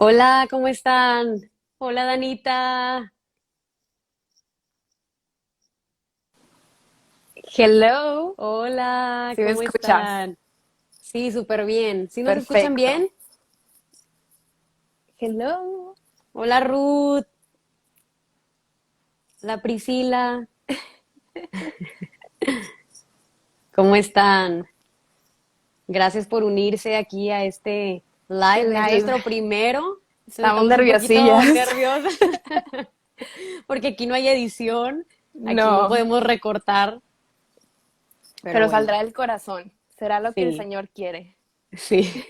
Hola, ¿cómo están? Hola, Danita. Hello, Hola, ¿sí me ¿cómo escuchas? están? Sí, súper bien. ¿Sí nos escuchan Perfecto. bien? Hello. Hola, Ruth. La Priscila. ¿Cómo están? Gracias por unirse aquí a este live. Es Live. nuestro primero. Entonces Estamos estamos un poquito nerviosillas. nerviosas porque aquí no hay edición. Aquí no No, podemos recortar. Pero pero bueno, saldrá del corazón. Será lo que el sí, Señor quiere. sí.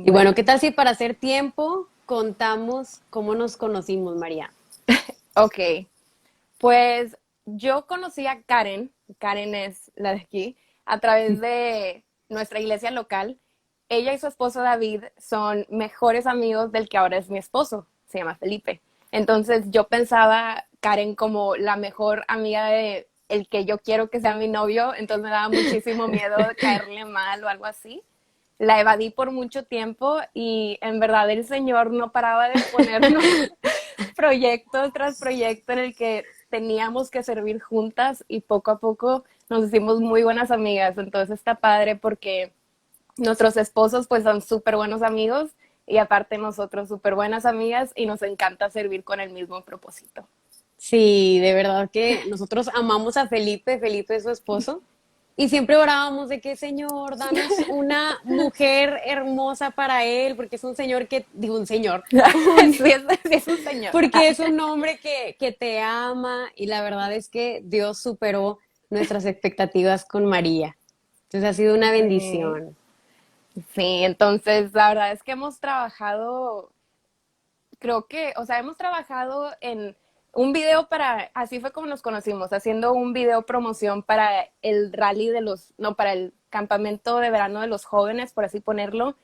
Y bueno, ¿qué Bueno, tal si para hacer tiempo contamos cómo nos conocimos, María? ok. Pues yo conocí a Karen, Karen es la de aquí, a través de nuestra iglesia local. Ella y su esposo David son mejores amigos del que ahora es mi esposo, se llama Felipe. Entonces yo pensaba Karen como la mejor amiga de el que yo quiero que sea mi novio, entonces me daba muchísimo miedo de caerle mal o algo así. La evadí por mucho tiempo y en verdad el Señor no paraba de ponernos proyecto tras proyecto en el que teníamos que servir juntas y poco a poco nos hicimos muy buenas amigas. Entonces está padre porque nuestros esposos pues son súper buenos amigos y aparte nosotros súper buenas amigas y nos encanta servir con el mismo propósito. Sí, de verdad que nosotros amamos a Felipe, Felipe es su esposo, y siempre orábamos de que, Señor, danos una mujer hermosa para él, porque es un señor que, digo, un señor, un, Sí es un señor. porque es un hombre que te ama, y la verdad es que Dios superó nuestras expectativas con María. Entonces ha sido una Sí, bendición. sí, entonces la verdad es que hemos trabajado creo que, o sea, hemos trabajado en un video para, así fue como nos conocimos, haciendo un video promoción para el rally de los, no, para el campamento de verano de los jóvenes, por así ponerlo.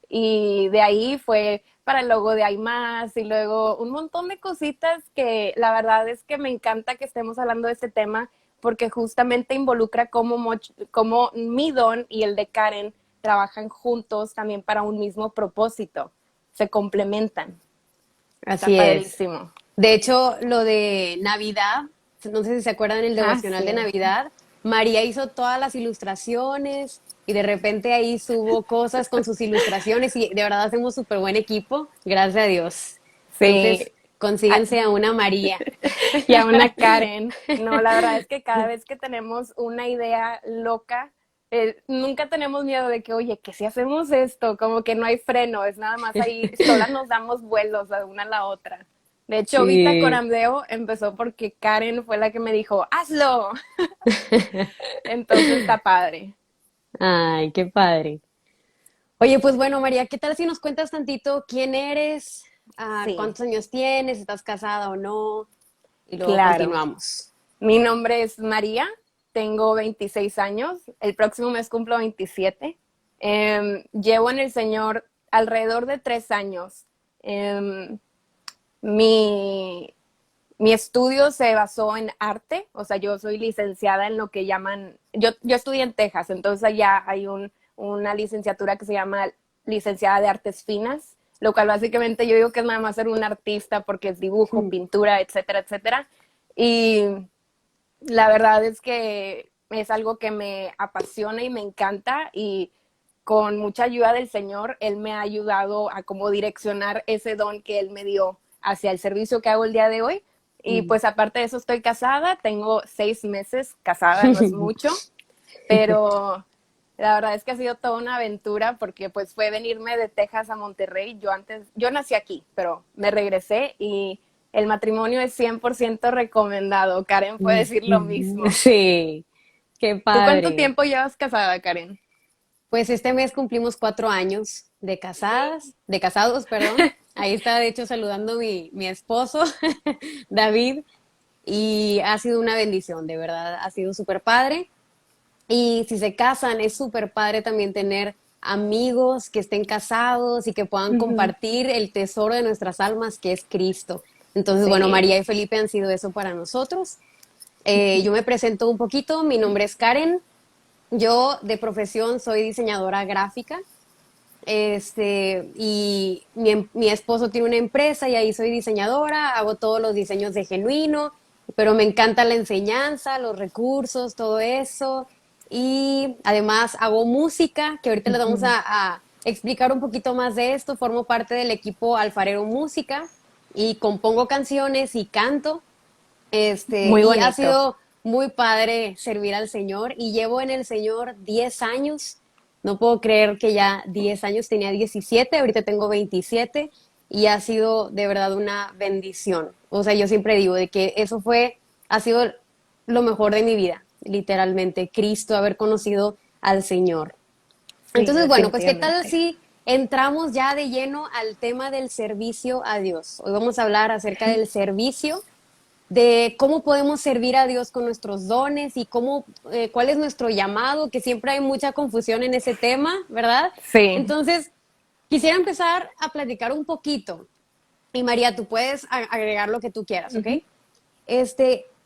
Y de ahí fue para el logo de Hay Más y luego un montón de cositas que la verdad es que me encanta que estemos hablando de este tema porque justamente involucra cómo mi don y el de Karen trabajan juntos también para un mismo propósito, se complementan. Está Así es. padrísimo. De hecho, lo de Navidad, no sé si se acuerdan el Ah, devocional de sí. Navidad, María hizo todas las ilustraciones y de repente ahí subo cosas con sus ilustraciones y de verdad hacemos súper buen equipo, gracias a Dios. Sí. Entonces, Ah, consíguense a una María. y a una Karen. No, la verdad es que cada vez que tenemos una idea loca, nunca tenemos miedo de que, oye, que si hacemos esto, como que no hay freno, es nada más ahí, solas nos damos vuelos de una a la otra. De hecho, Vita con Sí. Amdeo empezó porque Karen fue la que me dijo, hazlo. Entonces está padre. Ay, qué padre. Oye, pues bueno, María, ¿qué tal si nos cuentas tantito quién eres, Sí, cuántos años tienes, estás casada o no? Y luego claro. continuamos. Mi nombre es María, tengo 26 años, el próximo mes cumplo 27. Llevo en el Señor alrededor de 3 años. Em, mi, mi estudio se basó en arte, o sea, yo soy licenciada en lo que llaman, yo estudié en Texas, entonces allá hay una licenciatura que se llama licenciada de artes finas, lo cual básicamente yo digo que es nada más ser un artista porque es dibujo, pintura, etcétera, etcétera. Y la verdad es que es algo que me apasiona y me encanta y con mucha ayuda del Señor, Él me ha ayudado a como direccionar ese don que Él me dio hacia el servicio que hago el día de hoy. Y Mm. pues aparte de eso estoy casada, tengo 6 meses casada, no es mucho, pero la verdad es que ha sido toda una aventura porque pues fue venirme de Texas a Monterrey. Yo nací aquí, pero me regresé y el matrimonio es 100% recomendado. Karen puede decir lo mismo. Sí, qué ¿Tú cuánto padre. tiempo llevas casada, Karen? Pues este mes cumplimos 4 años de casadas, de casados, perdón. Ahí está, de hecho, saludando mi esposo, David, y ha sido una bendición, de verdad, ha sido súper padre. Y si se casan, es súper padre también tener amigos que estén casados y que puedan Ujú. compartir el tesoro de nuestras almas, que es Cristo. Entonces, bueno, Sí, María y Felipe han sido eso para nosotros. Yo me presento un poquito, mi nombre es Karen, yo de profesión soy diseñadora gráfica, Y mi esposo tiene una empresa y ahí soy diseñadora, hago todos los diseños de Genuino, pero me encanta la enseñanza, los recursos, todo eso. Y además hago música, que ahorita les vamos Ujú. a explicar un poquito más de esto. Formo parte del equipo Alfarero Música y compongo canciones y canto. Muy Y ha bonito. sido muy padre servir al Señor y llevo en el Señor 10 años. No puedo creer que ya 10 años, tenía 17, ahorita tengo 27 y ha sido de verdad una bendición. O sea, yo siempre digo de que ha sido lo mejor de mi vida, literalmente, Cristo, haber conocido al Señor. Sí, Entonces, bueno, pues ¿qué tal definitivamente. si entramos ya de lleno al tema del servicio a Dios? Hoy vamos a hablar acerca del servicio, de cómo podemos servir a Dios con nuestros dones y cuál es nuestro llamado, que siempre hay mucha confusión en ese tema, ¿verdad? Sí. Entonces, quisiera empezar a platicar un poquito. Y María, tú puedes agregar lo que tú quieras, ¿ok? Ujú.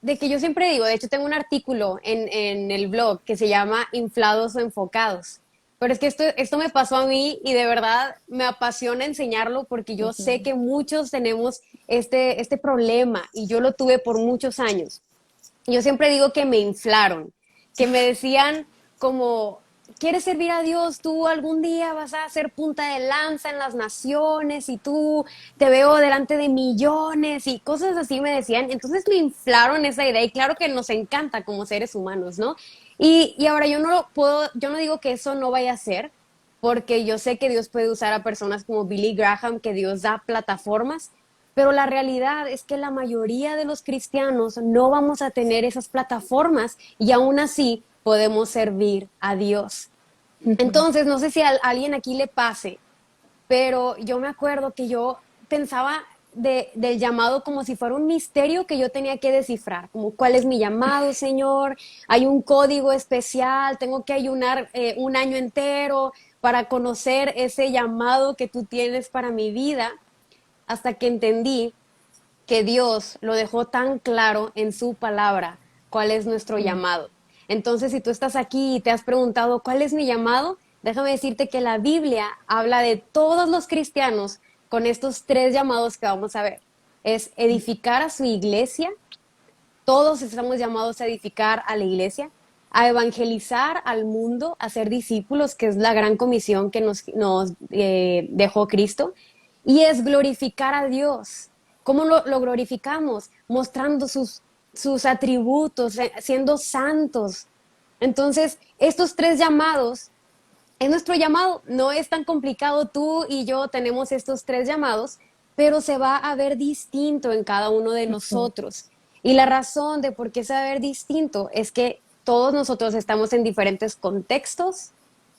De que yo siempre digo, de hecho tengo un artículo en el blog que se llama Inflados o Enfocados. Pero es que esto me pasó a mí y de verdad me apasiona enseñarlo porque yo sé Ujú. que muchos tenemos este problema y yo lo tuve por muchos años. Yo siempre digo que me inflaron, que me decían como, ¿quieres servir a Dios? Tú algún día vas a ser punta de lanza en las naciones y tú te veo delante de millones y cosas así me decían. Entonces me inflaron esa idea y claro que nos encanta como seres humanos, ¿no? Y ahora yo no digo que eso no vaya a ser, porque yo sé que Dios puede usar a personas como Billy Graham, que Dios da plataformas, pero la realidad es que la mayoría de los cristianos no vamos a tener esas plataformas y aún así podemos servir a Dios. Ujú. Entonces, no sé si a alguien aquí le pase, pero yo me acuerdo que yo pensaba del llamado como si fuera un misterio que yo tenía que descifrar, como cuál es mi llamado, Señor, hay un código especial, tengo que ayunar un año entero para conocer ese llamado que tú tienes para mi vida, hasta que entendí que Dios lo dejó tan claro en su palabra cuál es nuestro Mm. llamado. Entonces, si tú estás aquí y te has preguntado cuál es mi llamado, déjame decirte que la Biblia habla de todos los cristianos con estos tres llamados que vamos a ver. Es edificar a su iglesia, todos estamos llamados a edificar a la iglesia, a evangelizar al mundo, a ser discípulos, que es la gran comisión que nos dejó Cristo, y es glorificar a Dios. ¿Cómo lo glorificamos? Mostrando sus atributos, siendo santos. Entonces, estos tres llamados es nuestro llamado. No es tan complicado. Tú y yo tenemos estos tres llamados, pero se va a ver distinto en cada uno de Ujú. nosotros. Y la razón de por qué se va a ver distinto es que todos nosotros estamos en diferentes contextos.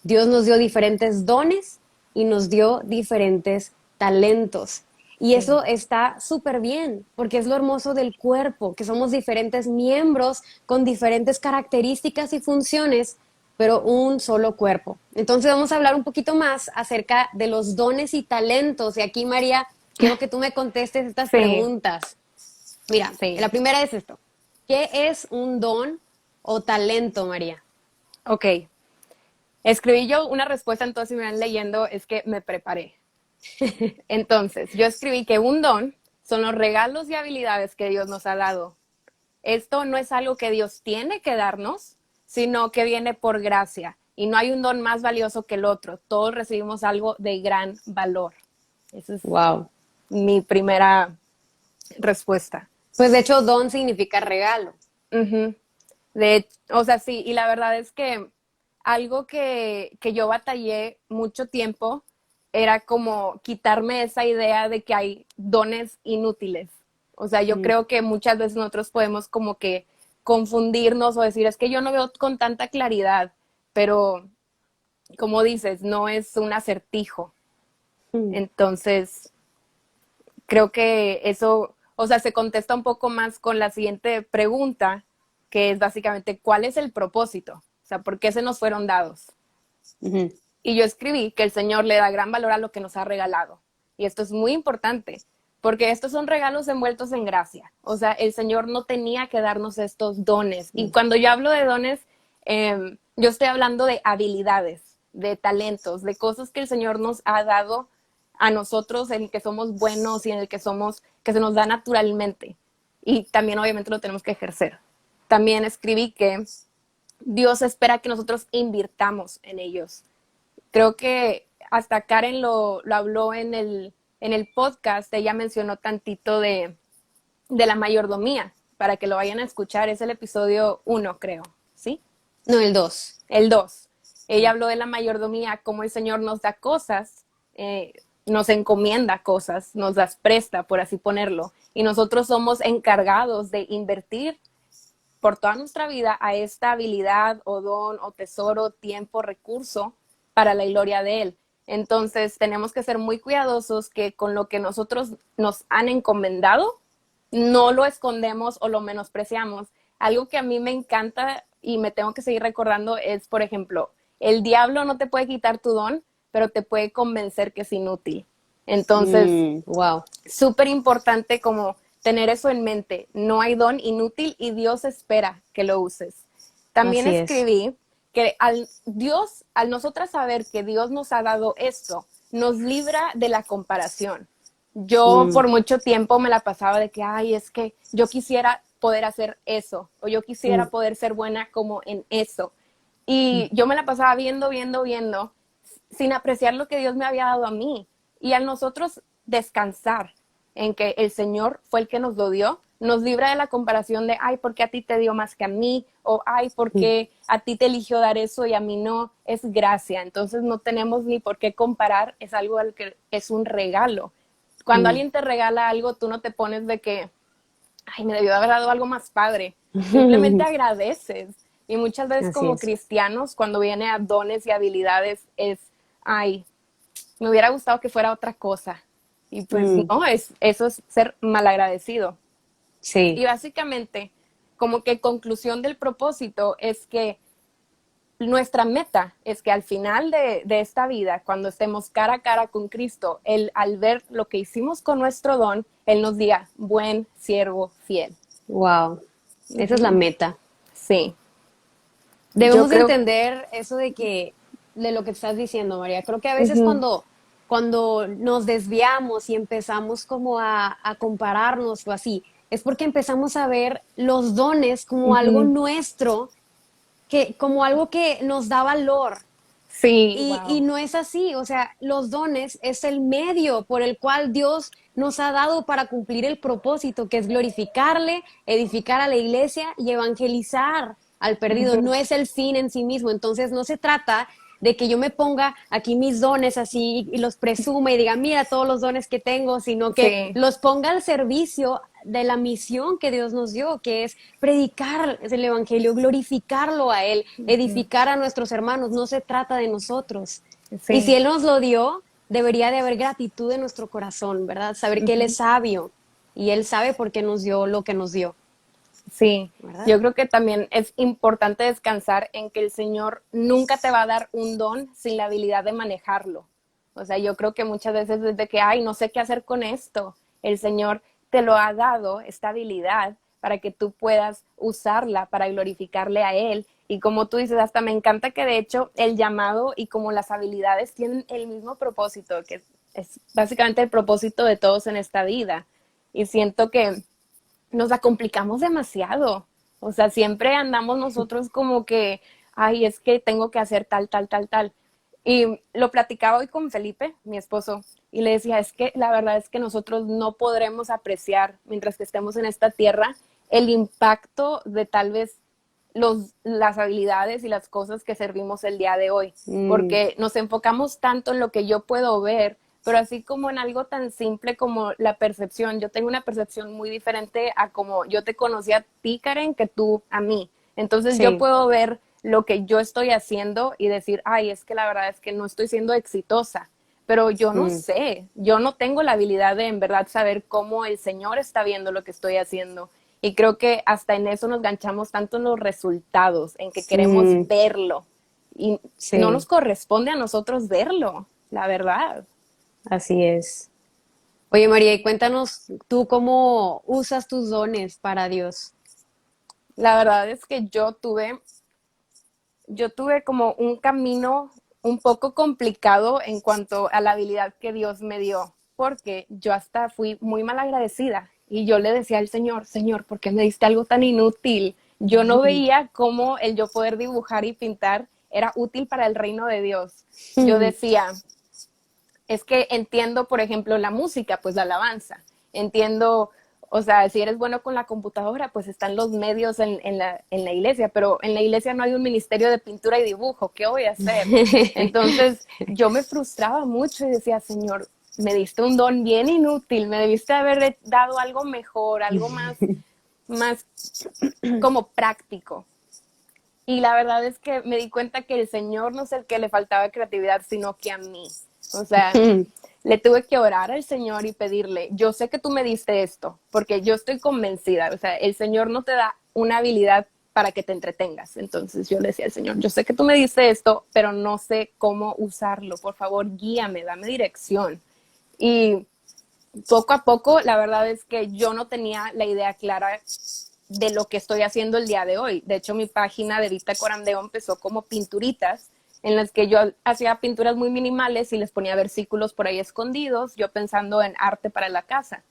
Dios nos dio diferentes dones y nos dio diferentes talentos. Y Sí. eso está súper bien, porque es lo hermoso del cuerpo, que somos diferentes miembros con diferentes características y funciones, pero un solo cuerpo. Entonces vamos a hablar un poquito más acerca de los dones y talentos. Y aquí, María, quiero que tú me contestes estas Sí, preguntas. Mira, la sí. primera es esto. ¿Qué es un don o talento, María? Ok. Escribí yo una respuesta, entonces si me van leyendo es que me preparé. Entonces, yo escribí que un don son los regalos y habilidades que Dios nos ha dado. Esto no es algo que Dios tiene que darnos, sino que viene por gracia. Y no hay un don más valioso que el otro. Todos recibimos algo de gran valor. Esa es Wow. mi primera respuesta. Pues de hecho, don significa regalo. Ujú. O sea, sí, y la verdad es que algo que yo batallé mucho tiempo era como quitarme esa idea de que hay dones inútiles. O sea, yo Mm. creo que muchas veces nosotros podemos como que confundirnos o decir, es que yo no veo con tanta claridad, pero como dices, no es un acertijo. Mm. Entonces, creo que eso, o sea, se contesta un poco más con la siguiente pregunta, que es básicamente, ¿cuál es el propósito? O sea, ¿por qué se nos fueron dados? Ujú. Y yo escribí que el Señor le da gran valor a lo que nos ha regalado. Y esto es muy importante, porque estos son regalos envueltos en gracia. O sea, el Señor no tenía que darnos estos dones. Y Mm. cuando yo hablo de dones, yo estoy hablando de habilidades. de talentos, de cosas que el Señor nos ha dado a nosotros, en el que somos buenos y en el que somos, que se nos da naturalmente. Y también obviamente lo tenemos que ejercer. También escribí que Dios espera que nosotros invirtamos en ellos. Creo que hasta Karen lo habló en el podcast, ella mencionó tantito de la mayordomía, para que lo vayan a escuchar, es el episodio 1, creo, ¿sí? No, el 2. El 2. Ella habló de la mayordomía, cómo el Señor nos da cosas, nos encomienda cosas, nos las presta, por así ponerlo, y nosotros somos encargados de invertir por toda nuestra vida a esta habilidad o don o tesoro, tiempo, recurso para la gloria de Él. Entonces tenemos que ser muy cuidadosos que con lo que nosotros nos han encomendado, no lo escondemos o lo menospreciamos. Algo que a mí me encanta y me tengo que seguir recordando es, por ejemplo, el diablo no te puede quitar tu don, pero te puede convencer que es inútil. Entonces, Wow. súper importante como tener eso en mente. No hay don inútil y Dios espera que lo uses. También Así es. escribí que al nosotras saber que Dios nos ha dado esto, nos libra de la comparación. Yo por mucho tiempo me la pasaba de que, ay, es que yo quisiera poder hacer eso, o yo quisiera poder ser buena como en eso. Y yo me la pasaba viendo, sin apreciar lo que Dios me había dado a mí. Y al nosotros descansar en que el Señor fue el que nos lo dio, nos libra de la comparación de, ay, ¿por qué a ti te dio más que a mí? O, ay, ¿por qué a ti te eligió dar eso y a mí no? Es gracia. Entonces no tenemos ni por qué comparar, es algo que es un regalo. Cuando alguien te regala algo, tú no te pones de que, ay, me debió haber dado algo más padre. Simplemente agradeces. Y muchas veces Así como es. cristianos, cuando viene a dones y habilidades, es, ay, me hubiera gustado que fuera otra cosa. Y pues no, eso es ser malagradecido. Y Sí. básicamente, como que conclusión del propósito es que nuestra meta es que al final de esta vida, cuando estemos cara a cara con Cristo, Él, al ver lo que hicimos con nuestro don, Él nos diga, buen siervo fiel. Wow. Esa es la meta. Sí, yo Debemos de creo. entender eso de lo que estás diciendo, María. Creo que a veces Ujú, cuando nos desviamos y empezamos como a compararnos o así, es porque empezamos a ver los dones como algo ujú. nuestro, como algo que nos da valor. Sí, Y wow. no es así, o sea, los dones es el medio por el cual Dios nos ha dado para cumplir el propósito, que es glorificarle, edificar a la iglesia y evangelizar al perdido. Ujú. No es el fin en sí mismo. Entonces no se trata de que yo me ponga aquí mis dones así y los presuma y diga, mira todos los dones que tengo, sino que Sí, los ponga al servicio de la misión que Dios nos dio, que es predicar el Evangelio, glorificarlo a Él, edificar a nuestros hermanos. No se trata de nosotros. Y si sí. Él nos lo dio, debería de haber gratitud en nuestro corazón, ¿verdad? Saber que Él es Ujú. sabio y Él sabe por qué nos dio lo que nos dio, Sí, ¿verdad? yo creo que también es importante descansar en que el Señor nunca te va a dar un don sin la habilidad de manejarlo. O sea, yo creo que muchas veces desde que, ay, no sé qué hacer con esto, el Señor te lo ha dado, esta habilidad, para que tú puedas usarla para glorificarle a Él. Y como tú dices, hasta me encanta que de hecho el llamado y como las habilidades tienen el mismo propósito, que es básicamente el propósito de todos en esta vida. Y siento que nos la complicamos demasiado. O sea, siempre andamos nosotros como que, ay, es que tengo que hacer tal. Y lo platicaba hoy con Felipe, mi esposo, y le decía, es que la verdad es que nosotros no podremos apreciar, mientras que estemos en esta tierra, el impacto de tal vez las habilidades y las cosas que servimos el día de hoy, Mm, porque nos enfocamos tanto en lo que yo puedo ver, pero así como en algo tan simple como la percepción. Yo tengo una percepción muy diferente a como yo te conocí a ti, Karen, que tú a mí. Entonces yo sí, puedo ver lo que yo estoy haciendo y decir, ay, es que la verdad es que no estoy siendo exitosa, pero yo no mm, sé, yo no tengo la habilidad de en verdad saber cómo el Señor está viendo lo que estoy haciendo. Y creo que hasta en eso nos ganchamos tanto en los resultados, en que queremos mm, verlo. Y no nos sí, corresponde a nosotros verlo, la verdad. así es. Oye, María, y cuéntanos tú cómo usas tus dones para Dios. La verdad es que yo tuve como un camino, un poco complicado en cuanto a la habilidad que Dios me dio, porque yo hasta fui muy mal agradecida y yo le decía al Señor, Señor, ¿por qué me diste algo tan inútil? Yo no veía cómo el yo poder dibujar y pintar era útil para el reino de Dios. Yo decía, es que entiendo, por ejemplo, la música, pues la alabanza. Entiendo, o sea, si eres bueno con la computadora, pues están los medios en la iglesia, pero en la iglesia no hay un ministerio de pintura y dibujo. ¿Qué voy a hacer? Entonces yo me frustraba mucho y decía, Señor, me diste un don bien inútil, me debiste haber dado algo mejor, algo más como práctico. Y la verdad es que me di cuenta que el Señor no es el que le faltaba creatividad, sino que a mí. O sea, le tuve que orar al Señor y pedirle, yo sé que tú me diste esto, porque yo estoy convencida, o sea, el Señor no te da una habilidad para que te entretengas. Entonces yo le decía al Señor, yo sé que tú me diste esto, pero no sé cómo usarlo. Por favor, guíame, dame dirección. Y poco a poco, la verdad es que yo no tenía la idea clara de lo que estoy haciendo el día de hoy. De hecho, mi página de Vita Corandeo empezó como pinturitas, en las que yo hacía pinturas muy minimales y les ponía versículos por ahí escondidos, yo pensando en arte para la casa,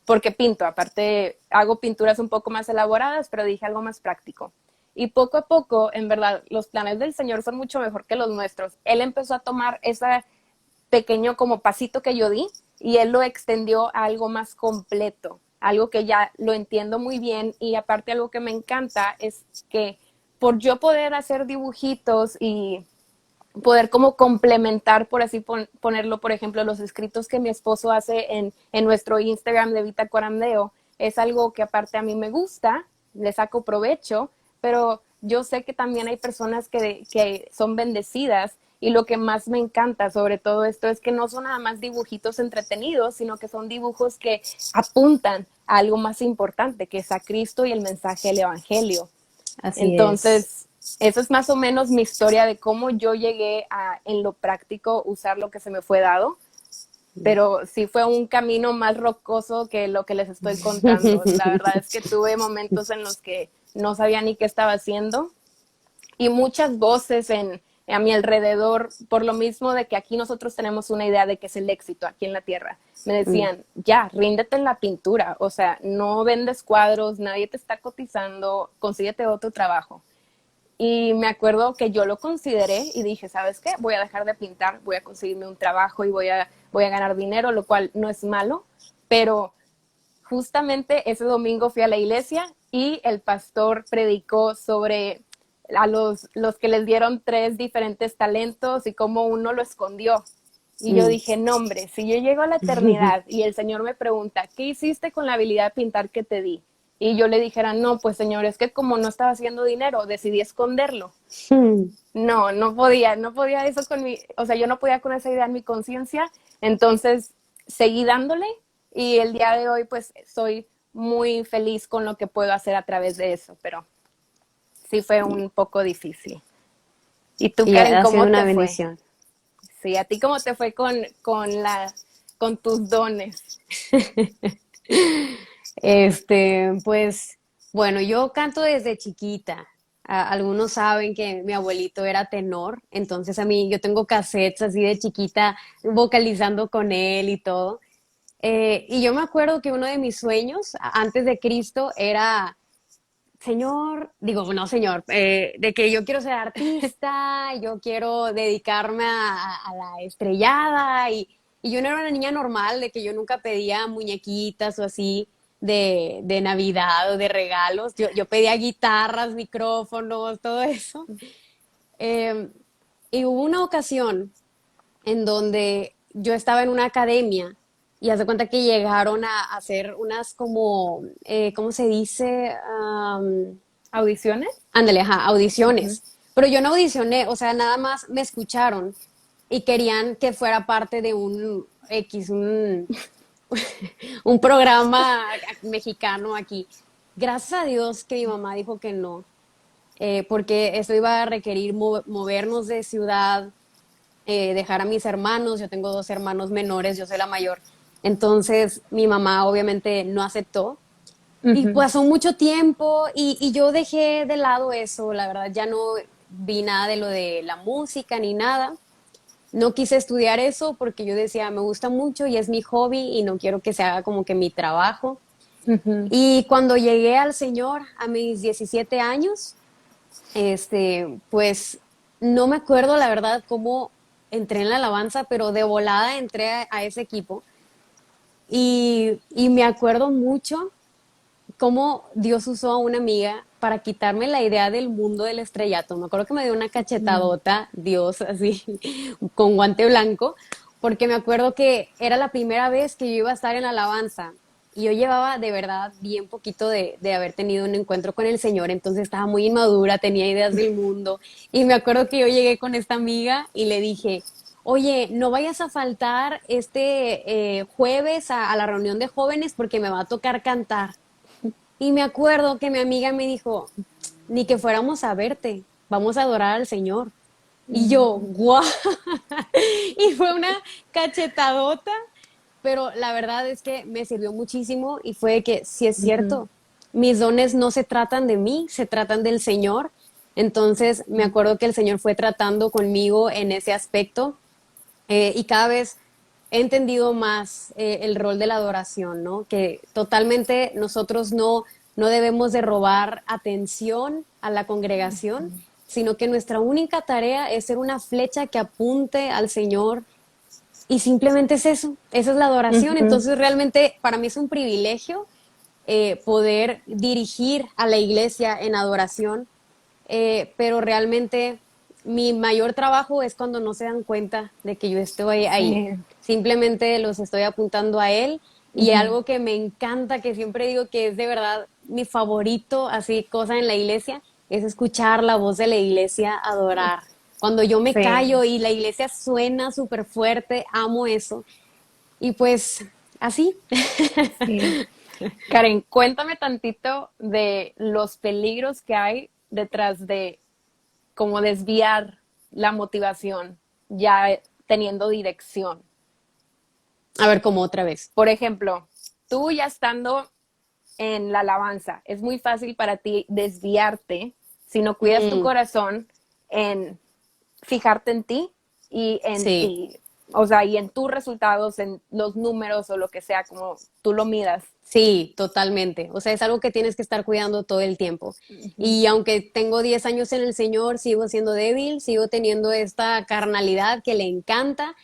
porque pinto, aparte hago pinturas un poco más elaboradas, pero dije algo más práctico. Y poco a poco, en verdad, los planes del Señor son mucho mejor que los nuestros. Él empezó a tomar ese pequeño como pasito que yo di y él lo extendió a algo más completo, algo que ya lo entiendo muy bien, y aparte algo que me encanta es que por yo poder hacer dibujitos y poder como complementar, por así ponerlo, por ejemplo, los escritos que mi esposo hace en nuestro Instagram de Vita Corandeo, es algo que aparte a mí me gusta, le saco provecho, pero yo sé que también hay personas que son bendecidas, y lo que más me encanta sobre todo esto es que no son nada más dibujitos entretenidos, sino que son dibujos que apuntan a algo más importante, que es a Cristo y el mensaje del Evangelio. Así es. Entonces, eso es más o menos mi historia de cómo yo llegué a, en lo práctico, usar lo que se me fue dado, pero sí fue un camino más rocoso que lo que les estoy contando. La verdad es que tuve momentos en los que no sabía ni qué estaba haciendo, y muchas voces a mi alrededor, por lo mismo de que aquí nosotros tenemos una idea de qué es el éxito aquí en la tierra. Me decían, ya, ríndete en la pintura, o sea, no vendes cuadros, nadie te está cotizando, consíguete otro trabajo. Y me acuerdo que yo lo consideré y dije, ¿sabes qué? Voy a dejar de pintar, voy a conseguirme un trabajo y voy a ganar dinero, lo cual no es malo, pero justamente ese domingo fui a la iglesia y el pastor predicó sobre a los que les dieron 3 diferentes talentos y cómo uno lo escondió. Y yo dije, no, hombre, si yo llego a la eternidad y el Señor me pregunta, ¿qué hiciste con la habilidad de pintar que te di? Y yo le dijera, no, pues Señor, es que como no estaba haciendo dinero, decidí esconderlo. No, no podía eso con mi, o sea, yo no podía con esa idea en mi conciencia. Entonces seguí dándole, y el día de hoy pues soy muy feliz con lo que puedo hacer a través de eso, pero sí fue un poco difícil. ¿Y tú, Y Karen, ha sido cómo una te fue? bendición. Sí, ¿a ti cómo te fue con tus dones? Pues, bueno, yo canto desde chiquita. Algunos saben que mi abuelito era tenor, entonces a mí yo tengo cassettes así de chiquita vocalizando con él y todo. Y yo me acuerdo que uno de mis sueños antes de Cristo era, señor, digo, no señor, de que yo quiero ser artista, yo quiero dedicarme a la estrellada, y yo no era una niña normal, de que yo nunca pedía muñequitas o así de Navidad o de regalos, yo pedía guitarras, micrófonos, todo eso. Eh, y hubo una ocasión en donde yo estaba en una academia y haz de cuenta que llegaron a hacer unas como, ¿cómo se dice? ¿Audiciones? Ándale, ajá, audiciones. Pero yo no audicioné, o sea, nada más me escucharon y querían que fuera parte de un X, un programa mexicano aquí. Gracias a Dios que mi mamá dijo que no, porque eso iba a requerir movernos de ciudad, dejar a mis hermanos. Yo tengo 2 hermanos menores, yo soy la mayor. Entonces mi mamá obviamente no aceptó. Y pasó mucho tiempo y yo dejé de lado eso, la verdad ya no vi nada de lo de la música ni nada. no quise estudiar eso porque yo decía, me gusta mucho y es mi hobby y no quiero que se haga como que mi trabajo. Ujú, Y cuando llegué al Señor a mis 17 años, pues no me acuerdo la verdad cómo entré en la alabanza, pero de volada entré a ese equipo. Y me acuerdo mucho cómo Dios usó a una amiga para quitarme la idea del mundo del estrellato. Me acuerdo que me dio una mm, cachetadota, Dios, así, con guante blanco, porque me acuerdo que era la primera vez que yo iba a estar en la alabanza. Y yo llevaba de verdad bien poquito de haber tenido un encuentro con el Señor, entonces estaba muy inmadura, tenía ideas del mundo. Y me acuerdo que yo llegué con esta amiga y le dije, oye, no vayas a faltar este jueves a la reunión de jóvenes porque me va a tocar cantar. Y me acuerdo que mi amiga me dijo, ni que fuéramos a verte, vamos a adorar al Señor. Y yo, mm, guau. Y fue una cachetadota, pero la verdad es que me sirvió muchísimo y fue que, sí es ujú, cierto, mis dones no se tratan de mí, se tratan del Señor. Entonces me acuerdo que el Señor fue tratando conmigo en ese aspecto y cada vez he entendido más el rol de la adoración, ¿no? Que totalmente nosotros no debemos de robar atención a la congregación, sino que nuestra única tarea es ser una flecha que apunte al Señor y simplemente es eso, esa es la adoración. ujú. Entonces realmente para mí es un privilegio poder dirigir a la iglesia en adoración, pero realmente mi mayor trabajo es cuando no se dan cuenta de que yo estoy ahí. Sí. Simplemente los estoy apuntando a él y Ujú, algo que me encanta, que siempre digo que es de verdad mi favorito, así cosa en la iglesia, es escuchar la voz de la iglesia adorar. Cuando yo me sí, callo y la iglesia suena súper fuerte, amo eso. Y pues así. sí. Karen, cuéntame tantito de los peligros que hay detrás de cómo desviar la motivación ya teniendo dirección. A ver, como otra vez. Por ejemplo, tú ya estando en la alabanza, es muy fácil para ti desviarte si no cuidas tu Mm, corazón en fijarte en ti y en sí. ti, o sea, y en tus resultados, en los números o lo que sea, como tú lo midas. Sí, totalmente. O sea, es algo que tienes que estar cuidando todo el tiempo. Ujú, Y aunque tengo 10 años en el Señor, sigo siendo débil, sigo teniendo esta carnalidad que le encanta,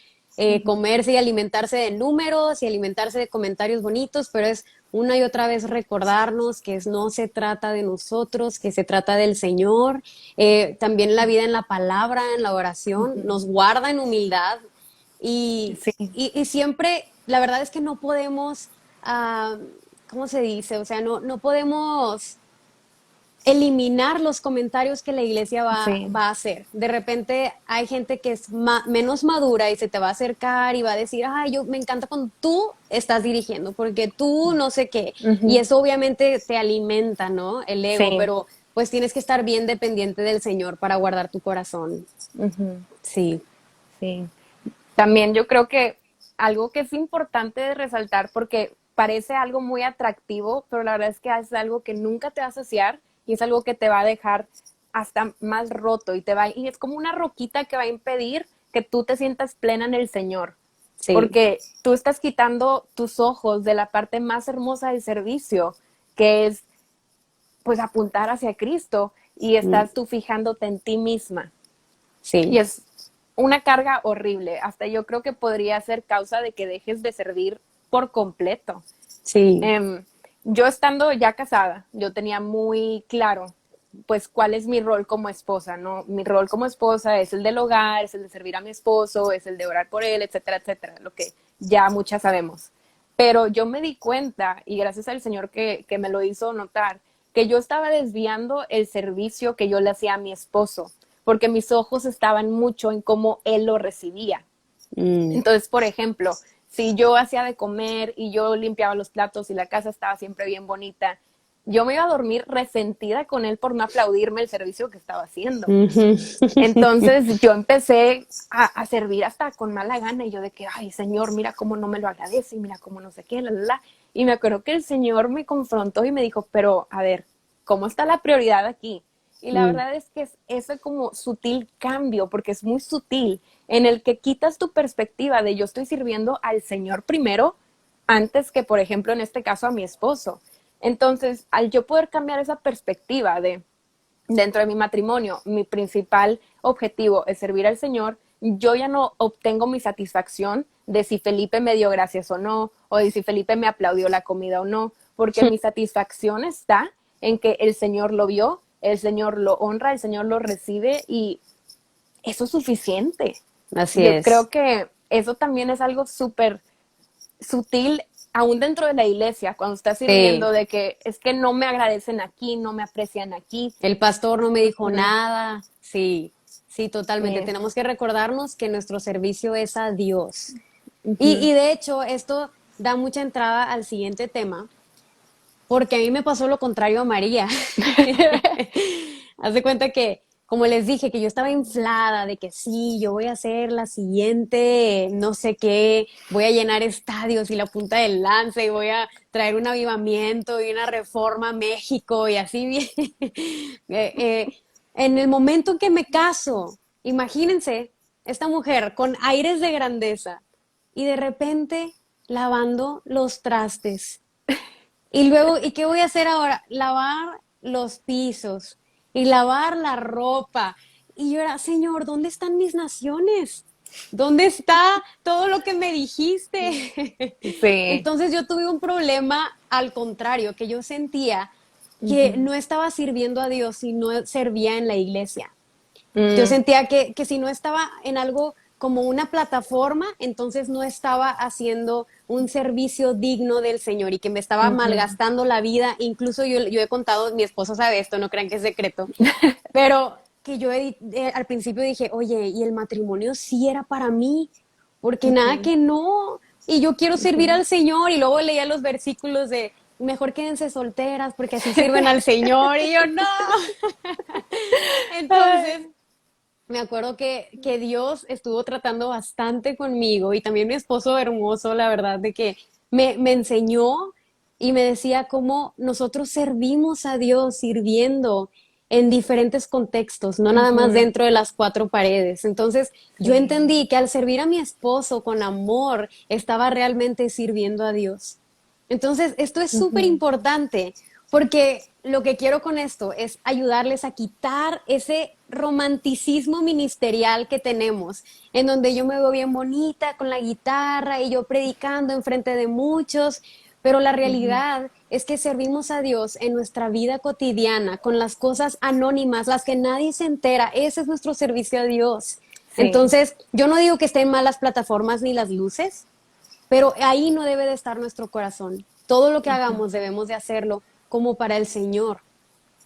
ujú, comerse y alimentarse de números y alimentarse de comentarios bonitos, pero es una y otra vez recordarnos que no se trata de nosotros, que se trata del Señor. También la vida en la palabra, en la oración, ujú. nos guarda en humildad Sí, y siempre, la verdad es que no podemos ¿cómo se dice? O sea, no podemos eliminar los comentarios que la iglesia sí. va a hacer. De repente hay gente que es menos madura y se te va a acercar y va a decir, ay, yo me encanta cuando tú estás dirigiendo, porque tú no sé qué. Y Ujú, eso obviamente te alimenta, ¿no? El ego, sí, pero pues tienes que estar bien dependiente del Señor para guardar tu corazón. ujú, Sí. sí. También yo creo que algo que es importante de resaltar, porque parece algo muy atractivo, pero la verdad es que es algo que nunca te va a saciar y es algo que te va a dejar hasta más roto y es como una roquita que va a impedir que tú te sientas plena en el Señor, Sí. porque tú estás quitando tus ojos de la parte más hermosa del servicio, que es pues apuntar hacia Cristo y Mm, estás tú fijándote en ti misma. Y sí. es una carga horrible. Hasta yo creo que podría ser causa de que dejes de servir por completo. Sí. Eh, yo estando ya casada, yo tenía muy claro pues cuál es mi rol como esposa, ¿no? Mi rol como esposa es el del hogar, es el de servir a mi esposo, es el de orar por él, etcétera, etcétera, lo que ya muchas sabemos. Pero yo me di cuenta, y gracias al Señor que me lo hizo notar, que yo estaba desviando el servicio que yo le hacía a mi esposo, porque mis ojos estaban mucho en cómo él lo recibía. Mm, Entonces, por ejemplo, si yo hacía de comer y yo limpiaba los platos y la casa estaba siempre bien bonita, yo me iba a dormir resentida con él por no aplaudirme el servicio que estaba haciendo. ujú. Entonces yo empecé a servir hasta con mala gana y yo de que, ay Señor, mira cómo no me lo agradece y mira cómo no sé qué, la, la, la. Y me acuerdo que el Señor me confrontó y me dijo, pero a ver, ¿cómo está la prioridad aquí? Y la Mm, verdad es que es ese como sutil cambio, porque es muy sutil, en el que quitas tu perspectiva de yo estoy sirviendo al Señor primero, antes que, por ejemplo, en este caso a mi esposo. Entonces, al yo poder cambiar esa perspectiva de dentro de mi matrimonio, mi principal objetivo es servir al Señor, yo ya no obtengo mi satisfacción de si Felipe me dio gracias o no, o de si Felipe me aplaudió la comida o no, porque mi satisfacción está en que el Señor lo vio, el Señor lo honra, el Señor lo recibe y eso es suficiente. así Yo es. creo que eso también es algo súper sutil aún dentro de la iglesia, cuando estás Sí, sirviendo, de que es que no me agradecen aquí, no me aprecian aquí. el pastor no me dijo Ujú. nada. Sí, sí, totalmente. Sí. Tenemos que recordarnos que nuestro servicio es a Dios. Ujú. Y de hecho, esto da mucha entrada al siguiente tema, porque a mí me pasó lo contrario a María. Haz de cuenta que, como les dije, que yo estaba inflada de que sí, yo voy a ser la siguiente, no sé qué, voy a llenar estadios y la punta del lance y voy a traer un avivamiento y una reforma a México y así bien. En el momento en que me caso, imagínense, esta mujer con aires de grandeza y de repente lavando los trastes y luego, ¿y qué voy a hacer ahora? Lavar los pisos y lavar la ropa. Y yo era, Señor, ¿dónde están mis naciones? ¿Dónde está todo lo que me dijiste? Sí. Entonces yo tuve un problema al contrario, que yo sentía que Ujú. no estaba sirviendo a Dios y no servía en la iglesia. Yo Mm, sentía que si no estaba en algo como una plataforma, entonces no estaba haciendo un servicio digno del Señor y que me estaba ujú. malgastando la vida. Incluso yo he contado, mi esposo sabe esto, no crean que es secreto, pero que al principio dije, oye, y el matrimonio sí era para mí, porque nada Ujú. que no, y yo quiero servir Ujú. al Señor, y luego leía los versículos de, mejor quédense solteras porque así sirven al Señor, y yo no. Ay. Entonces, me acuerdo que Dios estuvo tratando bastante conmigo y también mi esposo hermoso, la verdad, de que me enseñó y me decía cómo nosotros servimos a Dios sirviendo en diferentes contextos, no nada más Ujú. dentro de las cuatro paredes. Entonces, yo Sí. entendí que al servir a mi esposo con amor, estaba realmente sirviendo a Dios. Entonces, esto es súper Ujú. importante porque lo que quiero con esto es ayudarles a quitar ese romanticismo ministerial que tenemos, en donde yo me veo bien bonita con la guitarra y yo predicando enfrente de muchos, pero la Ujú. realidad es que servimos a Dios en nuestra vida cotidiana, con las cosas anónimas, las que nadie se entera. Ese es nuestro servicio a Dios. Sí. Entonces, yo no digo que estén mal las plataformas ni las luces, pero ahí no debe de estar nuestro corazón. Todo lo que Ujú. hagamos debemos de hacerlo como para el Señor.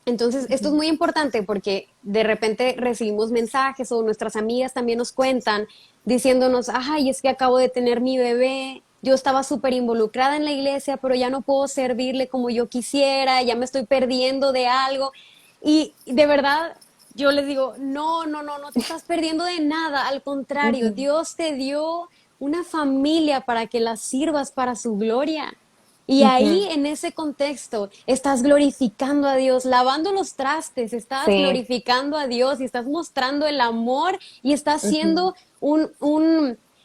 Entonces, esto es Ujú. muy importante porque de repente recibimos mensajes o nuestras amigas también nos cuentan diciéndonos, ay, es que acabo de tener mi bebé, yo estaba súper involucrada en la iglesia, pero ya no puedo servirle como yo quisiera, ya me estoy perdiendo de algo. Y de verdad, yo les digo, no, no, no, no te estás perdiendo de nada, al contrario, Ujú. Dios te dio una familia para que la sirvas para su gloria. Y ahí, Ujú. en ese contexto, estás glorificando a Dios, lavando los trastes, estás Sí. glorificando a Dios y estás mostrando el amor y estás Ujú. siendo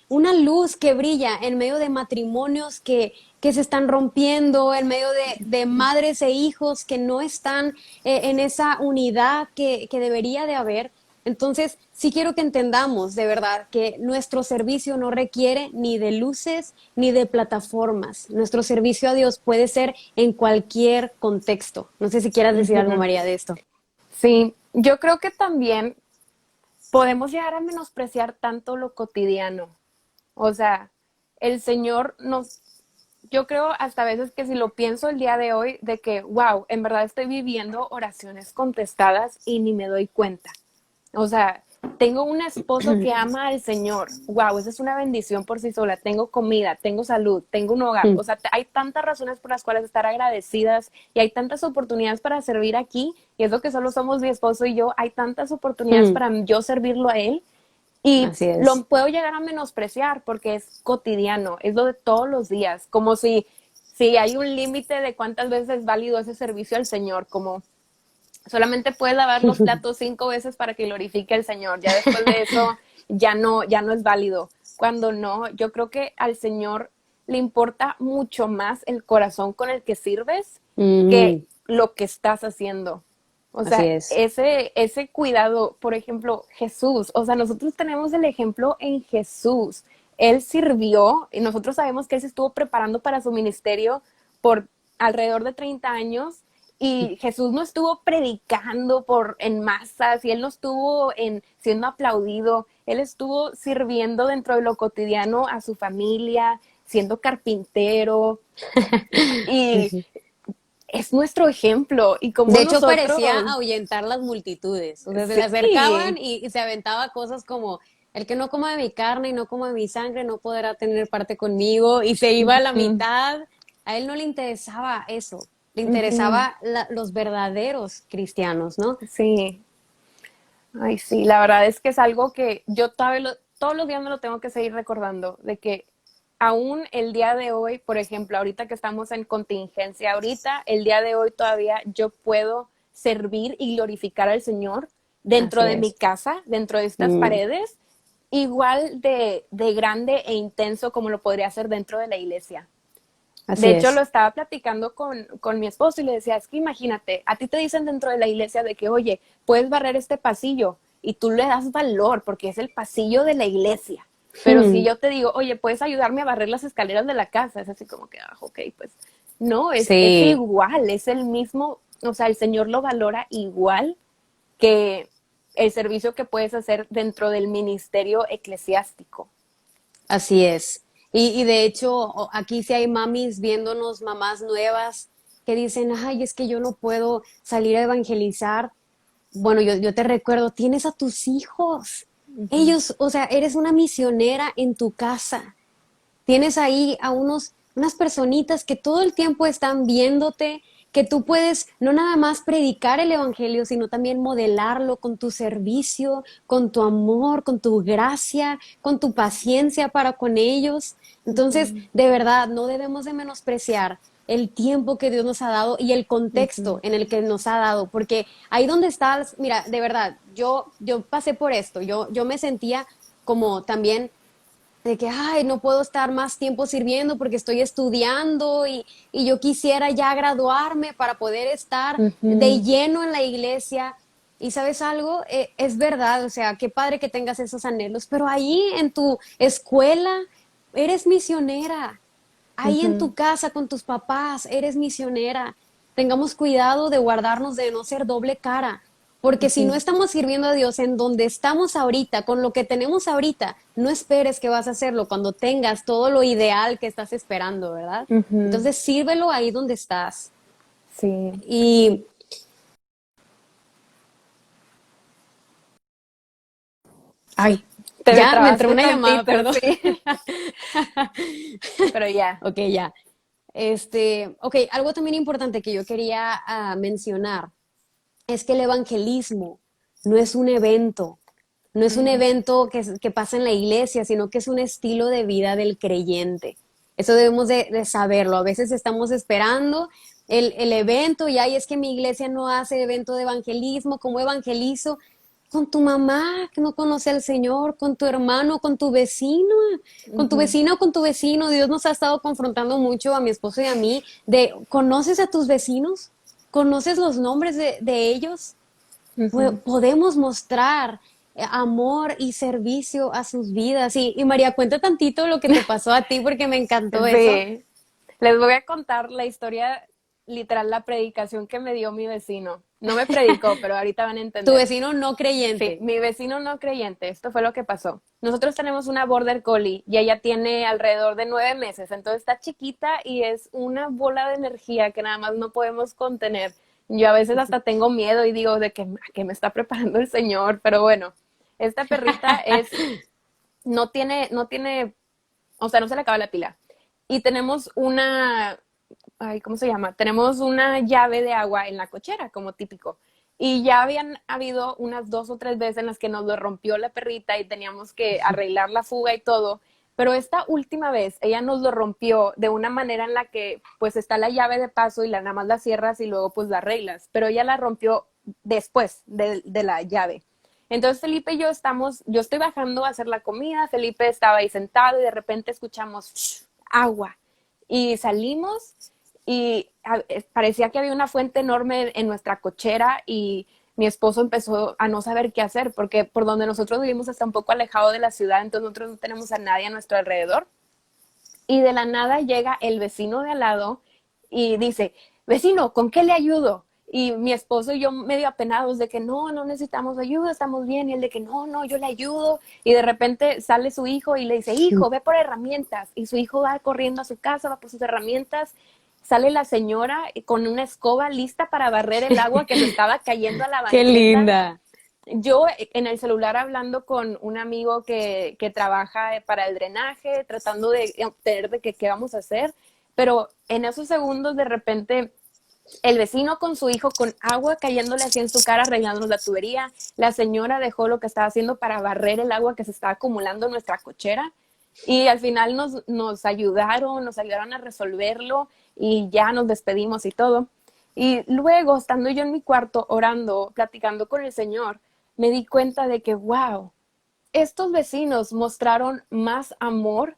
una luz que brilla en medio de matrimonios que se están rompiendo, en medio de madres e hijos que no están en esa unidad que debería de haber. Entonces, sí quiero que entendamos de verdad que nuestro servicio no requiere ni de luces ni de plataformas. Nuestro servicio a Dios puede ser en cualquier contexto. No sé si quieras decir algo, Ujú. María, de esto. Sí, yo creo que también podemos llegar a menospreciar tanto lo cotidiano. O sea, el Señor nos, yo creo hasta veces que si lo pienso el día de hoy, de que, wow, en verdad estoy viviendo oraciones contestadas y ni me doy cuenta. O sea, tengo un esposo que ama al Señor. Wow, esa es una bendición por sí sola. Tengo comida, tengo salud, tengo un hogar. O sea, hay tantas razones por las cuales estar agradecidas y hay tantas oportunidades para servir aquí. Y es lo que solo somos mi esposo y yo. Hay tantas oportunidades para yo servirlo a él. Y Así es. lo puedo llegar a menospreciar porque es cotidiano, es lo de todos los días. Como si hay un límite de cuántas veces es válido ese servicio al Señor, como Solamente puedes lavar los platos 5 veces para que glorifique al Señor. Ya después de eso, ya no es válido. Cuando no, yo creo que al Señor le importa mucho más el corazón con el que sirves que Mm, lo que estás haciendo. O así sea, es. ese cuidado, por ejemplo, Jesús, o sea, nosotros tenemos el ejemplo en Jesús. Él sirvió y nosotros sabemos que él se estuvo preparando para su ministerio por alrededor de 30 años y Jesús no estuvo predicando en masas y él no estuvo siendo aplaudido, él estuvo sirviendo dentro de lo cotidiano a su familia, siendo carpintero Sí, y sí. es nuestro ejemplo y como De hecho, nosotros, parecía ahuyentar las multitudes. O sea, se le acercaban sí, y se aventaba cosas como, el que no coma de mi carne y no coma de mi sangre no podrá tener parte conmigo. Y se iba a la uh-huh, mitad. A él no le interesaba eso. Le uh-huh, interesaba los verdaderos cristianos, ¿no? sí, ay sí, la verdad es que es algo que yo todos los días me lo tengo que seguir recordando, de que aún el día de hoy, por ejemplo, ahorita que estamos en contingencia, ahorita, el día de hoy todavía yo puedo servir y glorificar al Señor dentro Así de mi es. casa, dentro de estas Mm, paredes, igual de grande e intenso como lo podría hacer dentro de la iglesia. De así hecho, lo es. estaba platicando con mi esposo y le decía, es que imagínate, a ti te dicen dentro de la iglesia de que, oye, puedes barrer este pasillo y tú le das valor porque es el pasillo de la iglesia. Pero si Hmm, yo te digo, oye, puedes ayudarme a barrer las escaleras de la casa, es así como que, ok, pues no, es sí. igual, es el mismo, o sea, el Señor lo valora igual que el servicio que puedes hacer dentro del ministerio eclesiástico. Así es. Y de hecho, aquí sí hay mamis viéndonos, mamás nuevas, que dicen, ay, es que yo no puedo salir a evangelizar. Bueno, yo te recuerdo, tienes a tus hijos. Ujú, Ellos, o sea, eres una misionera en tu casa. Tienes ahí a unas personitas que todo el tiempo están viéndote, que tú puedes no nada más predicar el evangelio, sino también modelarlo con tu servicio, con tu amor, con tu gracia, con tu paciencia para con ellos. Entonces, ujú, de verdad, no debemos de menospreciar el tiempo que Dios nos ha dado y el contexto ujú, en el que nos ha dado, porque ahí donde estás, mira, de verdad, yo pasé por esto, yo me sentía como también de que, ay, no puedo estar más tiempo sirviendo porque estoy estudiando y yo quisiera ya graduarme para poder estar de ujú. lleno en la iglesia. Y sabes algo, es verdad, o sea, qué padre que tengas esos anhelos, pero ahí en tu escuela eres misionera, ahí en Ujú, tu casa con tus papás eres misionera. Tengamos cuidado de guardarnos de no ser doble cara. Porque si no ujú, estamos sirviendo a Dios en donde estamos ahorita, con lo que tenemos ahorita, no esperes que vas a hacerlo cuando tengas todo lo ideal que estás esperando, ¿verdad? ujú. Entonces sírvelo ahí donde estás. Sí. Y Ay, te me ya me entró trabaste una llamada, tantito, perdón. sí. Pero ya. Ok, ya. Ok, algo también importante que yo quería mencionar es que el evangelismo no es un evento, no es un Mm, evento que pasa en la iglesia, sino que es un estilo de vida del creyente. Eso debemos de saberlo. A veces estamos esperando el evento y ay, es que mi iglesia no hace evento de evangelismo, ¿cómo evangelizo? Con tu mamá que no conoce al Señor, con tu hermano, con tu vecino, con tu ujú, vecino o con tu vecino. Dios nos ha estado confrontando mucho a mi esposo y a mí de, ¿conoces a tus vecinos? ¿Conoces los nombres de ellos? ujú. Podemos mostrar amor y servicio a sus vidas. Y María, cuenta tantito lo que te pasó a ti porque me encantó eso. Sí. Les voy a contar la historia, literal, la predicación que me dio mi vecino. No me predicó, pero ahorita van a Tu entender. vecino no Sí, creyente. mi vecino no creyente, esto fue lo que pasó. Nosotros tenemos una Border Collie y ella tiene alrededor de 9 meses, entonces está chiquita y es una bola de energía que nada más no podemos contener. Yo a veces hasta tengo miedo y digo de que, a qué me está preparando el Señor, pero bueno, esta perrita no tiene, o sea, no se le acaba la pila. Y tenemos ay, ¿cómo se llama? Tenemos una llave de agua en la cochera, como típico. Y ya habían habido unas 2 o 3 veces en las que nos lo rompió la perrita y teníamos que arreglar la fuga y todo. Pero esta última vez ella nos lo rompió de una manera en la que pues está la llave de paso y nada más la cierras y luego pues la arreglas. Pero ella la rompió después de la llave. Entonces Felipe y yo yo estoy bajando a hacer la comida, Felipe estaba ahí sentado y de repente escuchamos agua y salimos y parecía que había una fuente enorme en nuestra cochera y mi esposo empezó a no saber qué hacer porque por donde nosotros vivimos está un poco alejado de la ciudad, entonces nosotros no tenemos a nadie a nuestro alrededor. Y de la nada llega el vecino de al lado y dice, vecino, ¿con qué le ayudo? Y mi esposo y yo medio apenados de que no necesitamos ayuda, estamos bien. Y él de que no, yo le ayudo. Y de repente sale su hijo y le dice, hijo, ve por herramientas. Y su hijo va corriendo a su casa, va por sus herramientas. Sale la señora con una escoba lista para barrer el agua que se estaba cayendo a la ¡Qué banqueta. linda! Yo en el celular hablando con un amigo que trabaja para el drenaje, tratando de obtener de qué vamos a hacer, pero en esos segundos de repente el vecino con su hijo con agua cayéndole así en su cara, arreglándonos la tubería, la señora dejó lo que estaba haciendo para barrer el agua que se estaba acumulando en nuestra cochera y al final nos ayudaron a resolverlo y ya nos despedimos y todo. Y luego, estando yo en mi cuarto orando, platicando con el Señor, me di cuenta de que, wow, estos vecinos mostraron más amor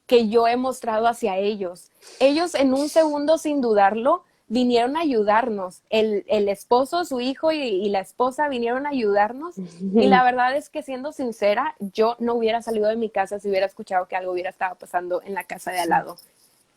que yo he mostrado hacia ellos. Ellos en un segundo, sin dudarlo, vinieron a ayudarnos. El esposo, su hijo y la esposa vinieron a ayudarnos. Y la verdad es que, siendo sincera, yo no hubiera salido de mi casa si hubiera escuchado que algo hubiera estado pasando en la casa de al lado.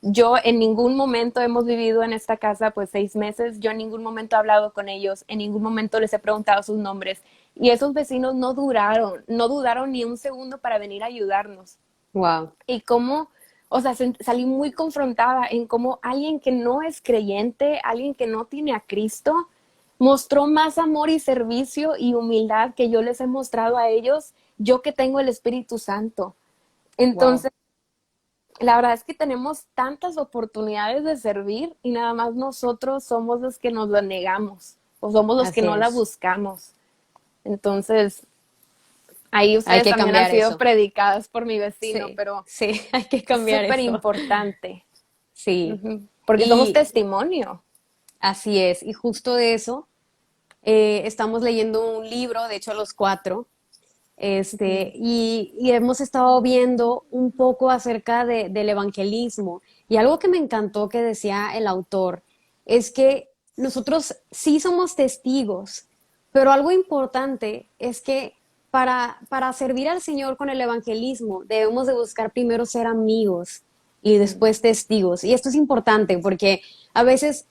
Yo en ningún momento hemos vivido en esta casa pues 6 meses, yo en ningún momento he hablado con ellos, en ningún momento les he preguntado sus nombres y esos vecinos no dudaron ni un segundo para venir a ayudarnos. Wow. Y cómo, o sea, salí muy confrontada en cómo alguien que no es creyente, alguien que no tiene a Cristo, mostró más amor y servicio y humildad que yo les he mostrado a ellos, yo que tengo el Espíritu Santo. Entonces, la verdad es que tenemos tantas oportunidades de servir y nada más nosotros somos los que nos lo negamos o somos los que Así no la es. buscamos. Entonces, ahí Hay ustedes que también han cambiar sido eso. predicadas por mi vecino, Sí, pero sí, hay que es cambiar súper eso. importante. Sí. Porque somos Y testimonio. así es. Y justo de eso, estamos leyendo un libro, de hecho los cuatro, y hemos estado viendo un poco acerca del evangelismo. Y algo que me encantó que decía el autor es que nosotros sí somos testigos, pero algo importante es que para servir al Señor con el evangelismo debemos de buscar primero ser amigos y después testigos. Y esto es importante porque a veces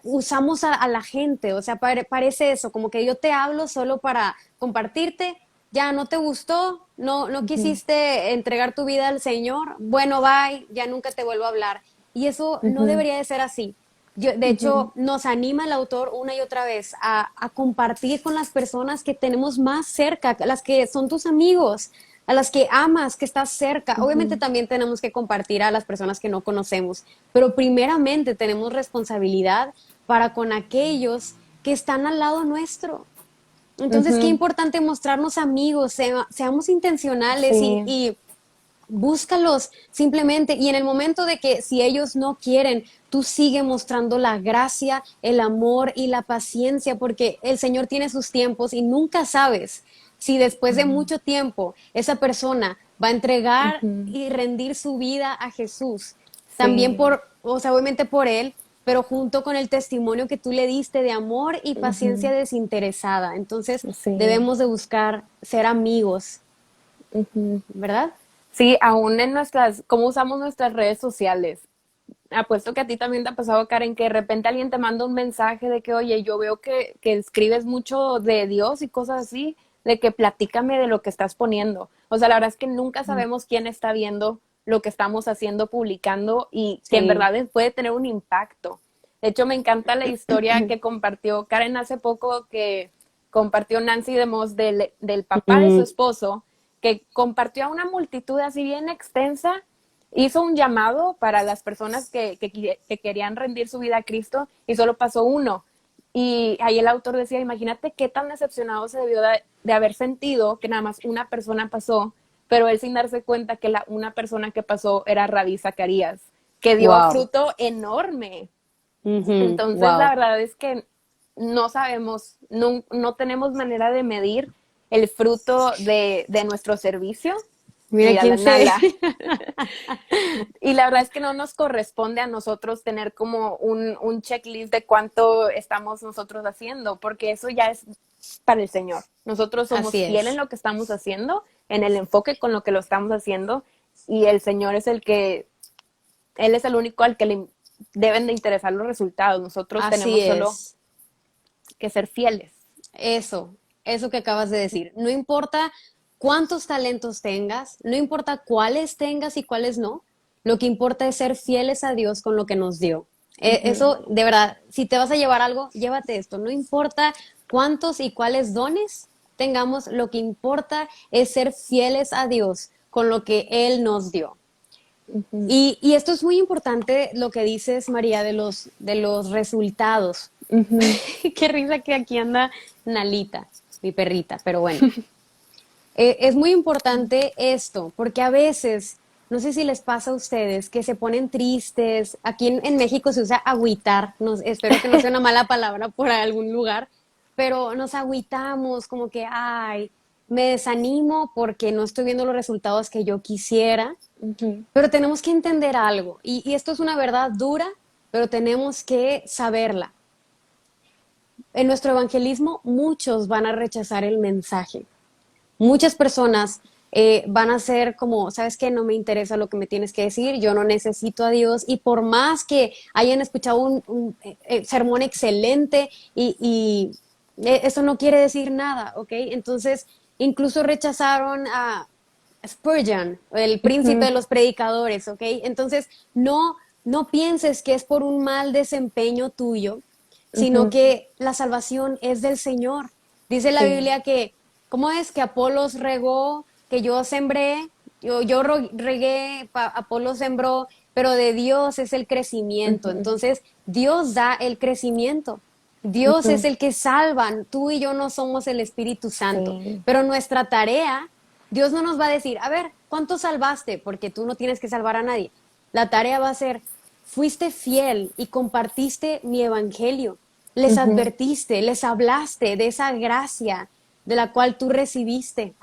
usamos a la gente, o sea, parece eso, como que yo te hablo solo para compartirte, ya no te gustó, no quisiste entregar tu vida al Señor, bueno, bye, ya nunca te vuelvo a hablar. Y eso no debería de ser así. De hecho, nos anima el autor una y otra vez a compartir con las personas que tenemos más cerca, las que son tus amigos, a las que amas, que estás cerca. Obviamente también tenemos que compartir a las personas que no conocemos, pero primeramente tenemos responsabilidad para con aquellos que están al lado nuestro. Entonces, qué importante mostrarnos amigos, seamos intencionales Sí. y búscalos simplemente. Y en el momento de que si ellos no quieren, tú sigue mostrando la gracia, el amor y la paciencia, porque el Señor tiene sus tiempos y nunca sabes si después de mucho tiempo esa persona va a entregar y rendir su vida a Jesús. También Sí. o sea, obviamente por Él, pero junto con el testimonio que tú le diste de amor y paciencia desinteresada. Entonces, Sí. debemos de buscar ser amigos, ¿verdad? Sí, aún en cómo usamos nuestras redes sociales. Apuesto que a ti también te ha pasado, Karen, que de repente alguien te manda un mensaje de que, oye, yo veo que escribes mucho de Dios y cosas así, de que platícame de lo que estás poniendo. O sea, la verdad es que nunca sabemos quién está viendo lo que estamos haciendo, publicando y que en Sí. verdad puede tener un impacto. De hecho, me encanta la historia que compartió Karen hace poco, que compartió Nancy DeMoss del papá de su Mm, esposo, que compartió a una multitud así bien extensa, hizo un llamado para las personas que querían rendir su vida a Cristo y solo pasó uno. Y ahí el autor decía, imagínate qué tan decepcionado se debió de haber sentido que nada más una persona pasó, pero él sin darse cuenta que una persona que pasó era Rabí Zacarías, que dio wow. fruto enorme. Ujú, Entonces, la wow. verdad es que no sabemos, no tenemos manera de medir el fruto de nuestro servicio. Mira Mira, la quién se... nala. Y la verdad es que no nos corresponde a nosotros tener como un checklist de cuánto estamos nosotros haciendo, porque eso ya es para el Señor. Nosotros somos Así fieles en es. lo que estamos haciendo, en el enfoque con lo que lo estamos haciendo, y el Señor es Él es el único al que le deben de interesar los resultados. Nosotros Así tenemos solo es. que ser fieles. Eso que acabas de decir. No importa cuántos talentos tengas, no importa cuáles tengas y cuáles no, lo que importa es ser fieles a Dios con lo que nos dio. Eso, de verdad, si te vas a llevar algo, llévate esto. No importa cuántos y cuáles dones tengamos, lo que importa es ser fieles a Dios con lo que Él nos dio. Y esto es muy importante lo que dices, María, de los resultados. Qué risa que aquí anda Nalita, mi perrita, pero bueno. Es muy importante esto, porque a veces, no sé si les pasa a ustedes, que se ponen tristes. Aquí en México se usa agüitar, espero que no sea una mala palabra por algún lugar, pero nos agüitamos como que, ay, me desanimo porque no estoy viendo los resultados que yo quisiera, pero tenemos que entender algo, y esto es una verdad dura, pero tenemos que saberla. En nuestro evangelismo muchos van a rechazar el mensaje. Muchas personas van a ser como, ¿sabes qué? No me interesa lo que me tienes que decir, yo no necesito a Dios. Y por más que hayan escuchado un sermón excelente eso no quiere decir nada, ¿ok? Entonces, incluso rechazaron a Spurgeon, el príncipe de los predicadores, ¿ok? Entonces, no pienses que es por un mal desempeño tuyo, sino que la salvación es del Señor. Dice la Sí. Biblia que, ¿cómo es? Que Apolos regó, que yo sembré, regué, Apolos sembró, pero de Dios es el crecimiento. Entonces, Dios da el crecimiento. Dios es el que salva. Tú y yo no somos el Espíritu Santo, Sí. pero nuestra tarea, Dios no nos va a decir, a ver, ¿cuánto salvaste? Porque tú no tienes que salvar a nadie. La tarea va a ser, fuiste fiel y compartiste mi evangelio. Les advertiste, les hablaste de esa gracia de la cual tú recibiste.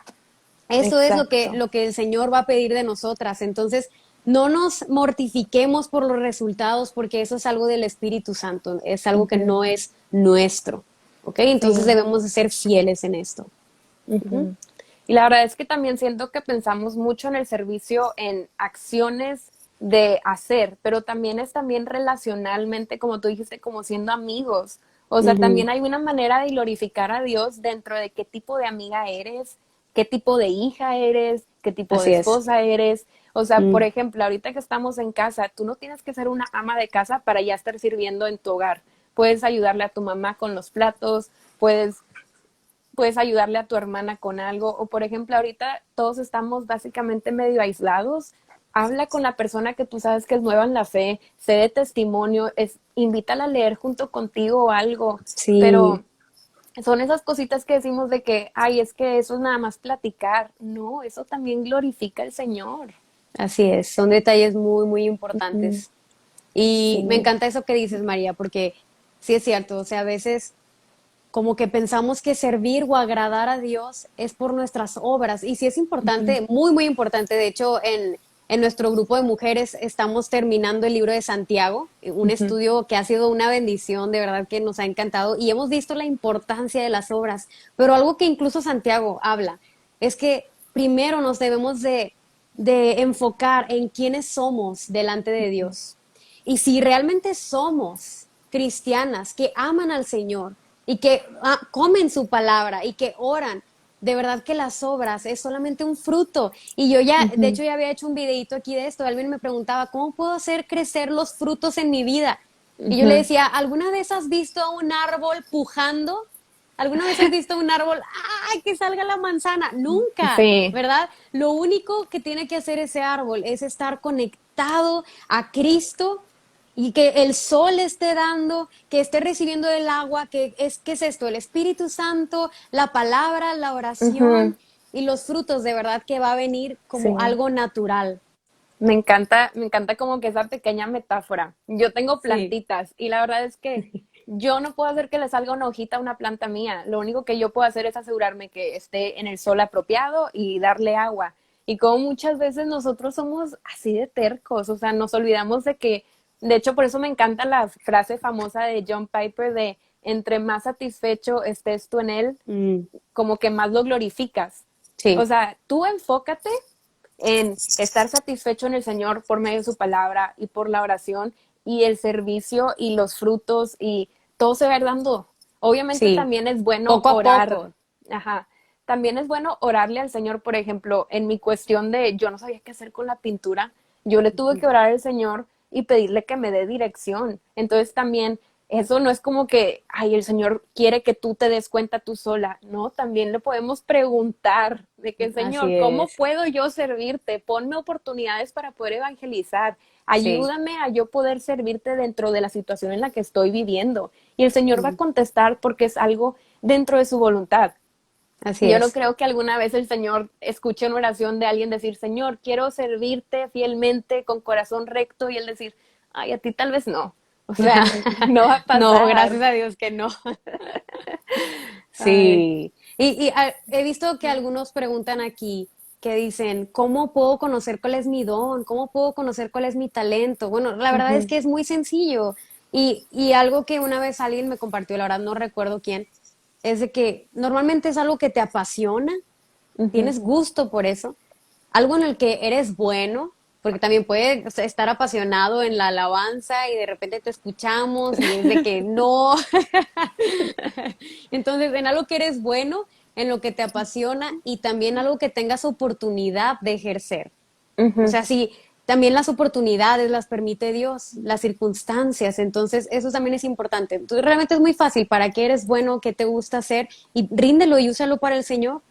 Eso es Exacto. lo que el Señor va a pedir de nosotras. Entonces, no nos mortifiquemos por los resultados porque eso es algo del Espíritu Santo, es algo que no es nuestro. ¿Ok? Entonces Sí. debemos de ser fieles en esto. Ujú. Y la verdad es que también siento que pensamos mucho en el servicio en acciones de hacer, pero también es también relacionalmente, como tú dijiste, como siendo amigos. O sea, Ujú. también hay una manera de glorificar a Dios dentro de qué tipo de amiga eres, qué tipo de hija eres, qué tipo de Así es. esposa eres. O sea, por Mm. ejemplo, ahorita que estamos en casa, tú no tienes que ser una ama de casa para ya estar sirviendo en tu hogar. Puedes ayudarle a tu mamá con los platos, puedes ayudarle a tu hermana con algo, o por ejemplo, ahorita todos estamos básicamente medio aislados. Habla con la persona que tú sabes que es nueva en la fe, sé de testimonio, invítala a leer junto contigo o algo, Sí, pero son esas cositas que decimos de que, ay, es que eso es nada más platicar. No, eso también glorifica al Señor. así es. Son detalles muy, muy Ujú. importantes. Y me Sí. encanta eso que dices, María, porque sí es cierto, o sea, a veces como que pensamos que servir o agradar a Dios es por nuestras obras. Y sí es importante, muy, muy importante. De hecho, en nuestro grupo de mujeres estamos terminando el libro de Santiago, un Ujú. estudio que ha sido una bendición, de verdad que nos ha encantado. Y hemos visto la importancia de las obras. Pero algo que incluso Santiago habla es que primero nos debemos de enfocar en quiénes somos delante de Dios. Y si realmente somos cristianas que aman al Señor y que comen su palabra y que oran, de verdad que las obras es solamente un fruto. Y yo ya, de Ujú. hecho ya había hecho un videito aquí de esto, alguien me preguntaba, ¿cómo puedo hacer crecer los frutos en mi vida? Y yo le Ujú. decía, ¿alguna vez has visto a un árbol pujando? ¿Alguna vez has visto un árbol, ¡ay, que salga la manzana! Nunca, Sí. ¿verdad? Lo único que tiene que hacer ese árbol es estar conectado a Cristo y que el sol esté dando, que esté recibiendo el agua, ¿qué es esto? El Espíritu Santo, la palabra, la Ujú. oración y los frutos de verdad que va a venir como Sí. algo natural. Me encanta como que esa pequeña metáfora. Yo tengo Sí. plantitas y la verdad es que yo no puedo hacer que le salga una hojita a una planta mía. Lo único que yo puedo hacer es asegurarme que esté en el sol apropiado y darle agua. Y como muchas veces nosotros somos así de tercos, o sea, nos olvidamos de que, de hecho, por eso me encanta la frase famosa de John Piper de entre más satisfecho estés tú en él, Mm, como que más lo glorificas. O sí, sea, tú enfócate en estar satisfecho en el Señor por medio de su palabra y por la oración y el servicio y los frutos y todo se va a ir dando. Obviamente sí, también es bueno poco a orar, poco. ajá. También es bueno orarle al Señor, por ejemplo, en mi cuestión de yo no sabía qué hacer con la pintura, yo le tuve que orar al Señor y pedirle que me dé dirección. Entonces también eso no es como que, ay, el Señor quiere que tú te des cuenta tú sola, ¿no? También le podemos preguntar de que, Así Señor, ¿cómo es, puedo yo servirte? Ponme oportunidades para poder evangelizar. sí. Ayúdame a yo poder servirte dentro de la situación en la que estoy viviendo. Y el Señor va a Mm, contestar porque es algo dentro de su voluntad. así Yo no es. creo que alguna vez el Señor escuche una oración de alguien decir, Señor, quiero servirte fielmente con corazón recto y él decir, ay, a ti tal vez no. O sea, no va a No, pasar. gracias a Dios que no. Ay, Sí. He visto que algunos preguntan aquí que dicen, ¿cómo puedo conocer cuál es mi don? ¿Cómo puedo conocer cuál es mi talento? Bueno, la verdad es ujú, que es muy sencillo. Y algo que una vez alguien me compartió, la verdad no recuerdo quién, es de que normalmente es algo que te apasiona, ujú, tienes gusto por eso, algo en el que eres bueno, porque también puedes estar apasionado en la alabanza y de repente te escuchamos y es de que no. Entonces, en algo que eres bueno, en lo que te apasiona y también algo que tengas oportunidad de ejercer. O ujú, sea, si también las oportunidades las permite Dios, las circunstancias, entonces eso también es importante. Entonces, realmente es muy fácil para qué eres bueno, qué te gusta hacer y ríndelo y úsalo para el Señor.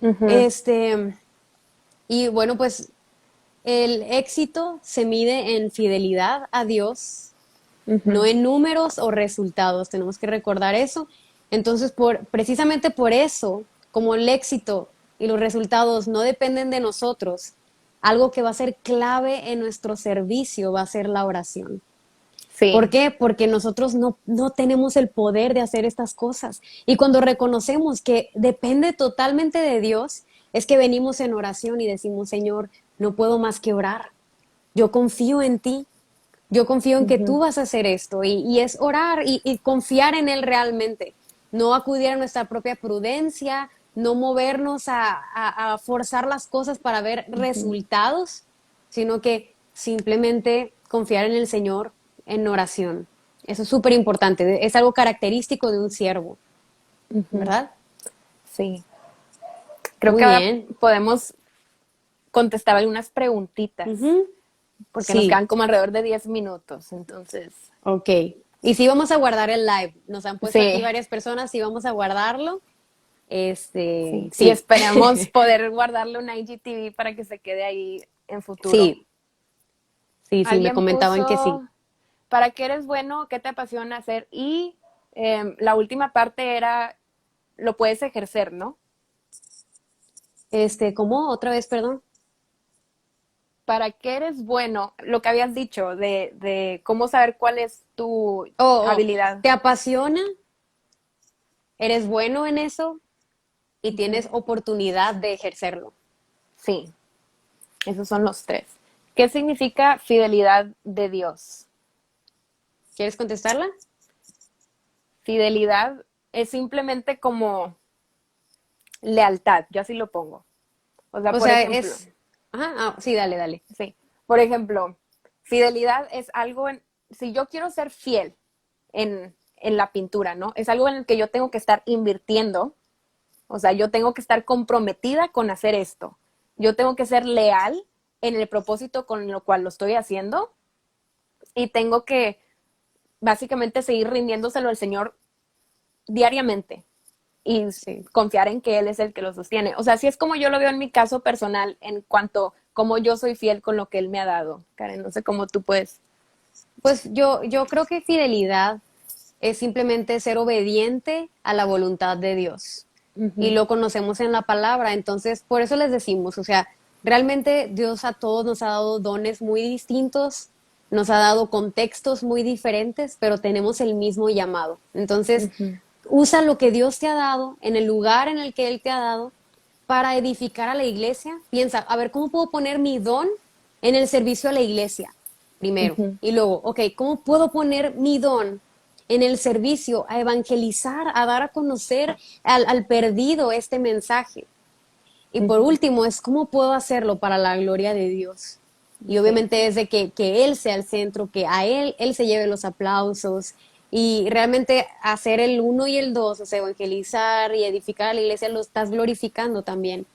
ujú, Este, y bueno, pues el éxito se mide en fidelidad a Dios, no ujú. en números o resultados. Tenemos que recordar eso. Entonces, precisamente por eso, como el éxito y los resultados no dependen de nosotros, algo que va a ser clave en nuestro servicio va a ser la oración. ¿Por Sí, qué? Porque nosotros no tenemos el poder de hacer estas cosas. Y cuando reconocemos que depende totalmente de Dios, es que venimos en oración y decimos, Señor, no puedo más que orar. Yo confío en ti. Yo confío en que ujú, tú vas a hacer esto. Y es orar y confiar en Él realmente. No acudir a nuestra propia prudencia, no movernos a forzar las cosas para ver ujú, resultados, sino que simplemente confiar en el Señor en oración. Eso es súper importante, es algo característico de un siervo, ujú. ¿verdad? Sí. Creo Muy que ahora bien. podemos contestar algunas preguntitas, Ujú. porque nos quedan Sí, como alrededor de 10 minutos. Entonces, ok. Y sí vamos a guardar el live. Nos han puesto aquí sí, varias personas, sí vamos a guardarlo. sí. Y Sí, esperemos poder guardarle un IGTV para que se quede ahí en futuro. sí, sí, me Alguien comentaban que sí. puso, ¿para qué eres bueno? ¿Qué te apasiona hacer? Y la última parte era, lo puedes ejercer, ¿no? ¿Cómo? Otra vez, perdón. ¿Para qué eres bueno? Lo que habías dicho de cómo saber cuál es tu habilidad. ¿Te apasiona? ¿Eres bueno en eso? Y Ujú. tienes oportunidad de ejercerlo. Sí, esos son los tres. ¿Qué significa fidelidad de Dios? ¿Quieres contestarla? Fidelidad es simplemente como lealtad, yo así lo pongo. O sea, O por sea, ejemplo, es... Ajá, sí, dale, dale. sí, por ejemplo, fidelidad es algo en, si yo quiero ser fiel en la pintura, ¿no? Es algo en el que yo tengo que estar invirtiendo, o sea, yo tengo que estar comprometida con hacer esto. Yo tengo que ser leal en el propósito con lo cual lo estoy haciendo y tengo que básicamente seguir rindiéndoselo al Señor diariamente y Sí. confiar en que Él es el que lo sostiene. O sea, así es como yo lo veo en mi caso personal en cuanto a cómo yo soy fiel con lo que Él me ha dado. Karen, no sé cómo tú puedes. Pues yo creo que fidelidad es simplemente ser obediente a la voluntad de Dios. Y Ujú, lo conocemos en la palabra. Entonces, por eso les decimos, o sea, realmente Dios a todos nos ha dado dones muy distintos. nos ha dado contextos muy diferentes, pero tenemos el mismo llamado. Entonces, usa lo que Dios te ha dado en el lugar en el que Él te ha dado para edificar a la iglesia. Piensa, a ver, ¿cómo puedo poner mi don en el servicio a la iglesia? Primero. Ujú. Y luego, ok, ¿cómo puedo poner mi don en el servicio a evangelizar, a dar a conocer al perdido este mensaje? Y por último, es cómo puedo hacerlo para la gloria de Dios. Y Sí. obviamente es de que Él sea el centro, que a Él se lleve los aplausos y realmente hacer el uno y el dos, o sea, evangelizar y edificar a la iglesia, lo estás glorificando también.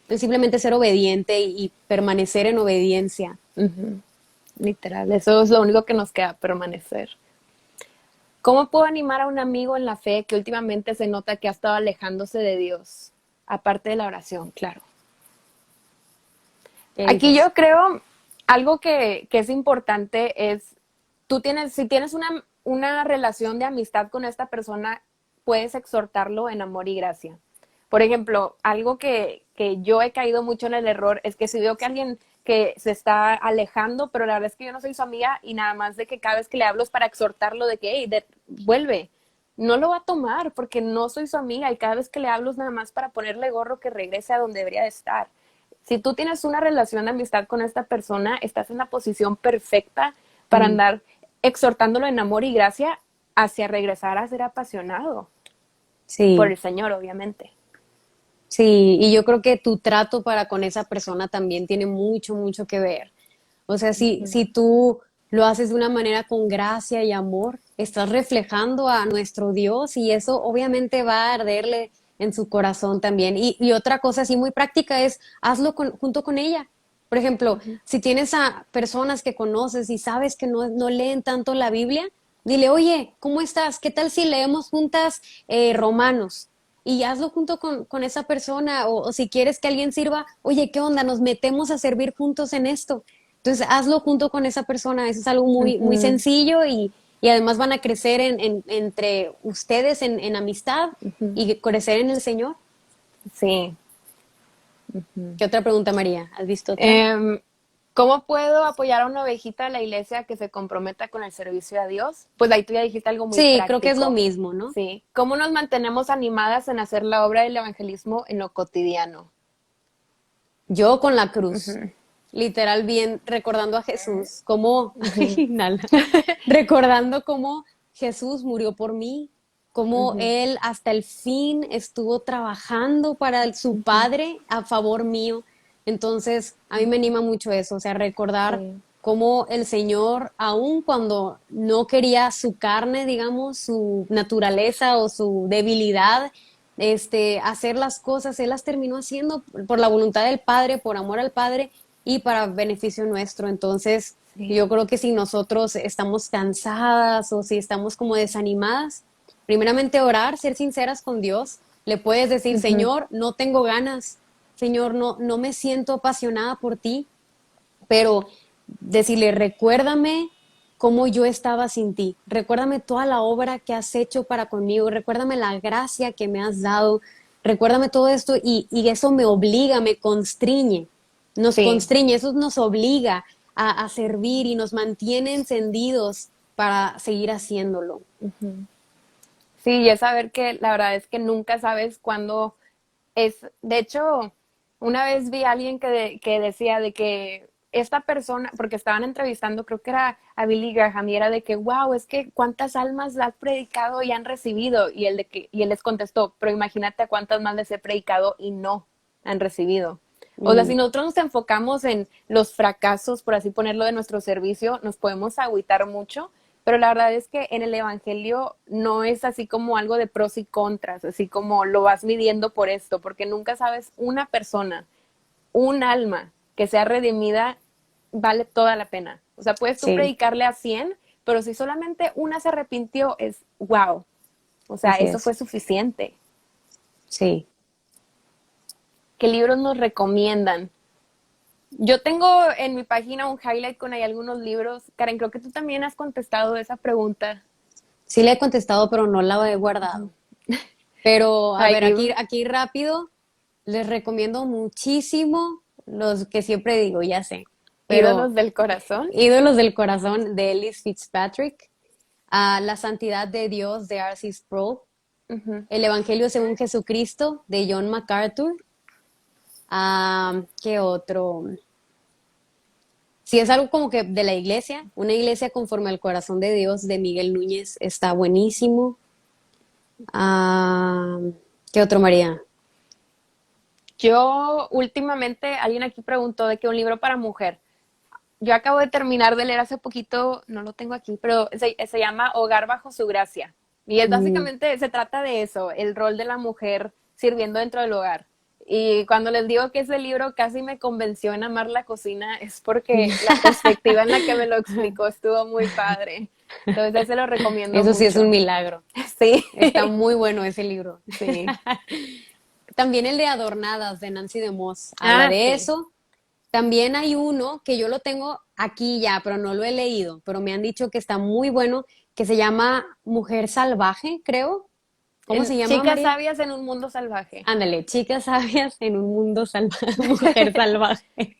Es simplemente ser obediente y permanecer en obediencia. Ujú. Literal, eso es lo único que nos queda, permanecer. ¿Cómo puedo animar a un amigo en la fe que últimamente se nota que ha estado alejándose de Dios? Aparte de la oración, claro. ¿Qué Aquí dices? yo creo algo que es importante es, si tienes una relación de amistad con esta persona, puedes exhortarlo en amor y gracia. Por ejemplo, algo que yo he caído mucho en el error es que si veo que alguien que se está alejando, pero la verdad es que yo no soy su amiga y nada más de que cada vez que le hablo es para exhortarlo de que, hey, vuelve. No lo va a tomar porque no soy su amiga y cada vez que le hablo es nada más para ponerle gorro que regrese a donde debería de estar. Si tú tienes una relación de amistad con esta persona, estás en la posición perfecta para Mm, andar exhortándolo en amor y gracia hacia regresar a ser apasionado por sí. el Señor, obviamente. Sí, y yo creo que tu trato para con esa persona también tiene mucho, mucho que ver. O sea, si tú lo haces de una manera con gracia y amor, estás reflejando a nuestro Dios y eso obviamente va a arderle en su corazón también. Y otra cosa así muy práctica es hazlo junto con ella. Por ejemplo, si tienes a personas que conoces y sabes que no leen tanto la Biblia, dile, oye, ¿cómo estás? ¿Qué tal si leemos juntas Romanos? Y hazlo junto con esa persona o si quieres que alguien sirva, oye, ¿qué onda? Nos metemos a servir juntos en esto. Entonces, hazlo junto con esa persona. Eso es algo muy, muy Ujú, sencillo y además van a crecer entre ustedes en amistad ujú. y crecer en el Señor. Sí. ¿Qué otra pregunta, María? ¿Has visto otra? Em, ¿Cómo puedo apoyar a una ovejita de la iglesia que se comprometa con el servicio a Dios? Pues ahí tú ya dijiste algo muy Sí, creo que es lo práctico. mismo, ¿no? Sí. ¿Cómo nos mantenemos animadas en hacer la obra del evangelismo en lo cotidiano? Yo con la cruz, Ujú, literal bien recordando a Jesús, como, ujú, recordando cómo Jesús murió por mí, cómo ujú, Él hasta el fin estuvo trabajando para su ujú. Padre a favor mío. Entonces, a mí me anima mucho eso, o sea, recordar Sí. cómo el Señor, aun cuando no quería su carne, digamos, su naturaleza o su debilidad, hacer las cosas, Él las terminó haciendo por la voluntad del Padre, por amor al Padre y para beneficio nuestro. Entonces, Sí. yo creo que si nosotros estamos cansadas o si estamos como desanimadas, primeramente orar, ser sinceras con Dios. Le puedes decir, Ujú, Señor, no tengo ganas, Señor, no me siento apasionada por ti, pero decirle, recuérdame cómo yo estaba sin ti, recuérdame toda la obra que has hecho para conmigo, recuérdame la gracia que me has dado, recuérdame todo esto y eso me obliga, me constriñe, nos sí. constriñe, eso nos obliga a servir y nos mantiene encendidos para seguir haciéndolo. Ujú. Sí, y es saber que la verdad es que nunca sabes cuándo es. De hecho, una vez vi a alguien que decía de que esta persona, porque estaban entrevistando, creo que era a Billy Graham, y era de que, wow, es que cuántas almas las has predicado y han recibido. Y él les contestó, pero imagínate a cuántas más les he predicado y no han recibido. O sea, si Mm, nosotros nos enfocamos en los fracasos, por así ponerlo, de nuestro servicio, nos podemos agüitar mucho, pero la verdad es que en el Evangelio no es así como algo de pros y contras, así como lo vas midiendo por esto, porque nunca sabes una persona, un alma que sea redimida, vale toda la pena. O sea, puedes tú sí, predicarle a 100, pero si solamente una se arrepintió, es wow. O sea, así eso es, fue suficiente. sí. ¿Qué libros nos recomiendan? Yo tengo en mi página un highlight con ahí algunos libros. Karen, creo que tú también has contestado esa pregunta. Sí le he contestado, pero no la he guardado. Pero, a Ay, ver, qué. aquí rápido, les recomiendo muchísimo los que siempre digo, ya sé. pero Ídolos del corazón. Ídolos del corazón de Ellis Fitzpatrick, La santidad de Dios de R.C. Sproul, Ujú. El Evangelio según Jesucristo de John MacArthur. ¿Qué otro? Si es algo como que de la iglesia, una iglesia conforme al corazón de Dios de Miguel Núñez está buenísimo. Ah, ¿Qué otro, María? Yo últimamente, alguien aquí preguntó de que un libro para mujer. Yo acabo de terminar de leer hace poquito, no lo tengo aquí, pero se llama Hogar bajo su gracia. Y es Mm, básicamente, se trata de eso, el rol de la mujer sirviendo dentro del hogar. Y cuando les digo que ese libro casi me convenció en amar la cocina, es porque la perspectiva en la que me lo explicó estuvo muy padre. Entonces, se lo recomiendo Eso sí es un mucho. milagro. Sí, Está muy bueno ese libro. sí. También el de Adornadas de Nancy DeMoss habla Ah, de sí. eso. También hay uno que yo lo tengo aquí ya, pero no lo he leído, pero me han dicho que está muy bueno, que se llama Mujer Salvaje, creo. ¿Cómo se llama, Chicas María? sabias en un mundo salvaje. Ándale, chicas sabias en un mundo salvaje, mujer salvaje.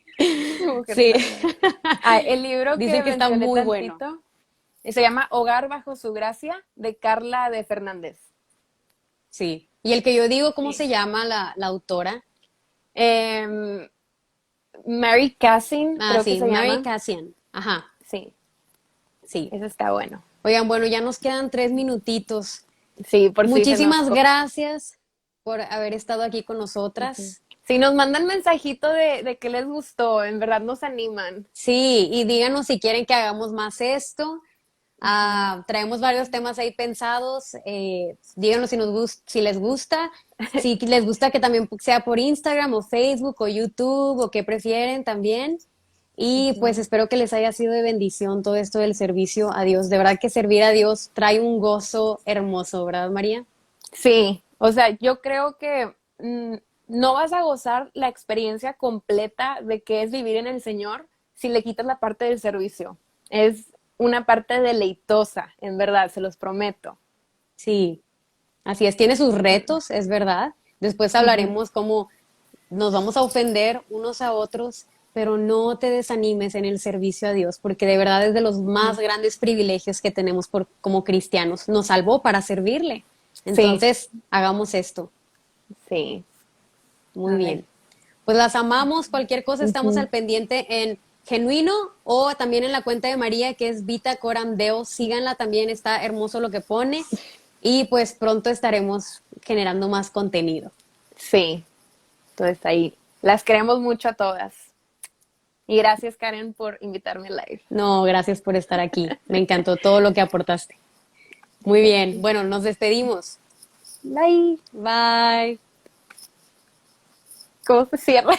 Mujer Sí, salvaje. Ah, el libro dicen que que está mencioné muy bueno. tantito se llama Hogar bajo su gracia de Carla de Fernández. Sí. Y el que yo digo, ¿cómo Sí. se llama la autora? Em, Mary Cassin, creo que Sí, se Mary llama. Cassian. Ajá, Sí, sí. ese está bueno. Oigan, bueno, ya nos quedan 3 minutitos. Sí, por si se nos... Muchísimas gracias por haber estado aquí con nosotras. Si nos mandan mensajito de que les gustó, en verdad nos animan. Sí, y díganos si quieren que hagamos más esto. Traemos varios temas ahí pensados. Díganos si les gusta, si les gusta que también sea por Instagram o Facebook o YouTube o qué prefieren también. Y pues espero que les haya sido de bendición todo esto del servicio a Dios. De verdad que servir a Dios trae un gozo hermoso, ¿verdad, María? Sí, o sea, yo creo que no vas a gozar la experiencia completa de qué es vivir en el Señor si le quitas la parte del servicio. Es una parte deleitosa, en verdad, se los prometo. Sí, así es. Tiene sus retos, es verdad. Después Ujú. hablaremos cómo nos vamos a ofender unos a otros, pero no te desanimes en el servicio a Dios, porque de verdad es de los más grandes privilegios que tenemos como cristianos. Nos salvó para servirle. Sí, Entonces, hagamos esto. sí. Muy A ver. bien. Pues las amamos. Cualquier cosa estamos Ujú. al pendiente en Genuino o también en la cuenta de María, que es Vita Coram Deo. Síganla también, está hermoso lo que pone. Y pues pronto estaremos generando más contenido. Sí, entonces ahí. Las queremos mucho a todas. Y gracias, Karen, por invitarme al live. No, gracias por estar aquí. Me encantó todo lo que aportaste. Muy bien. Bueno, nos despedimos. Bye. Bye. ¿Cómo se cierra?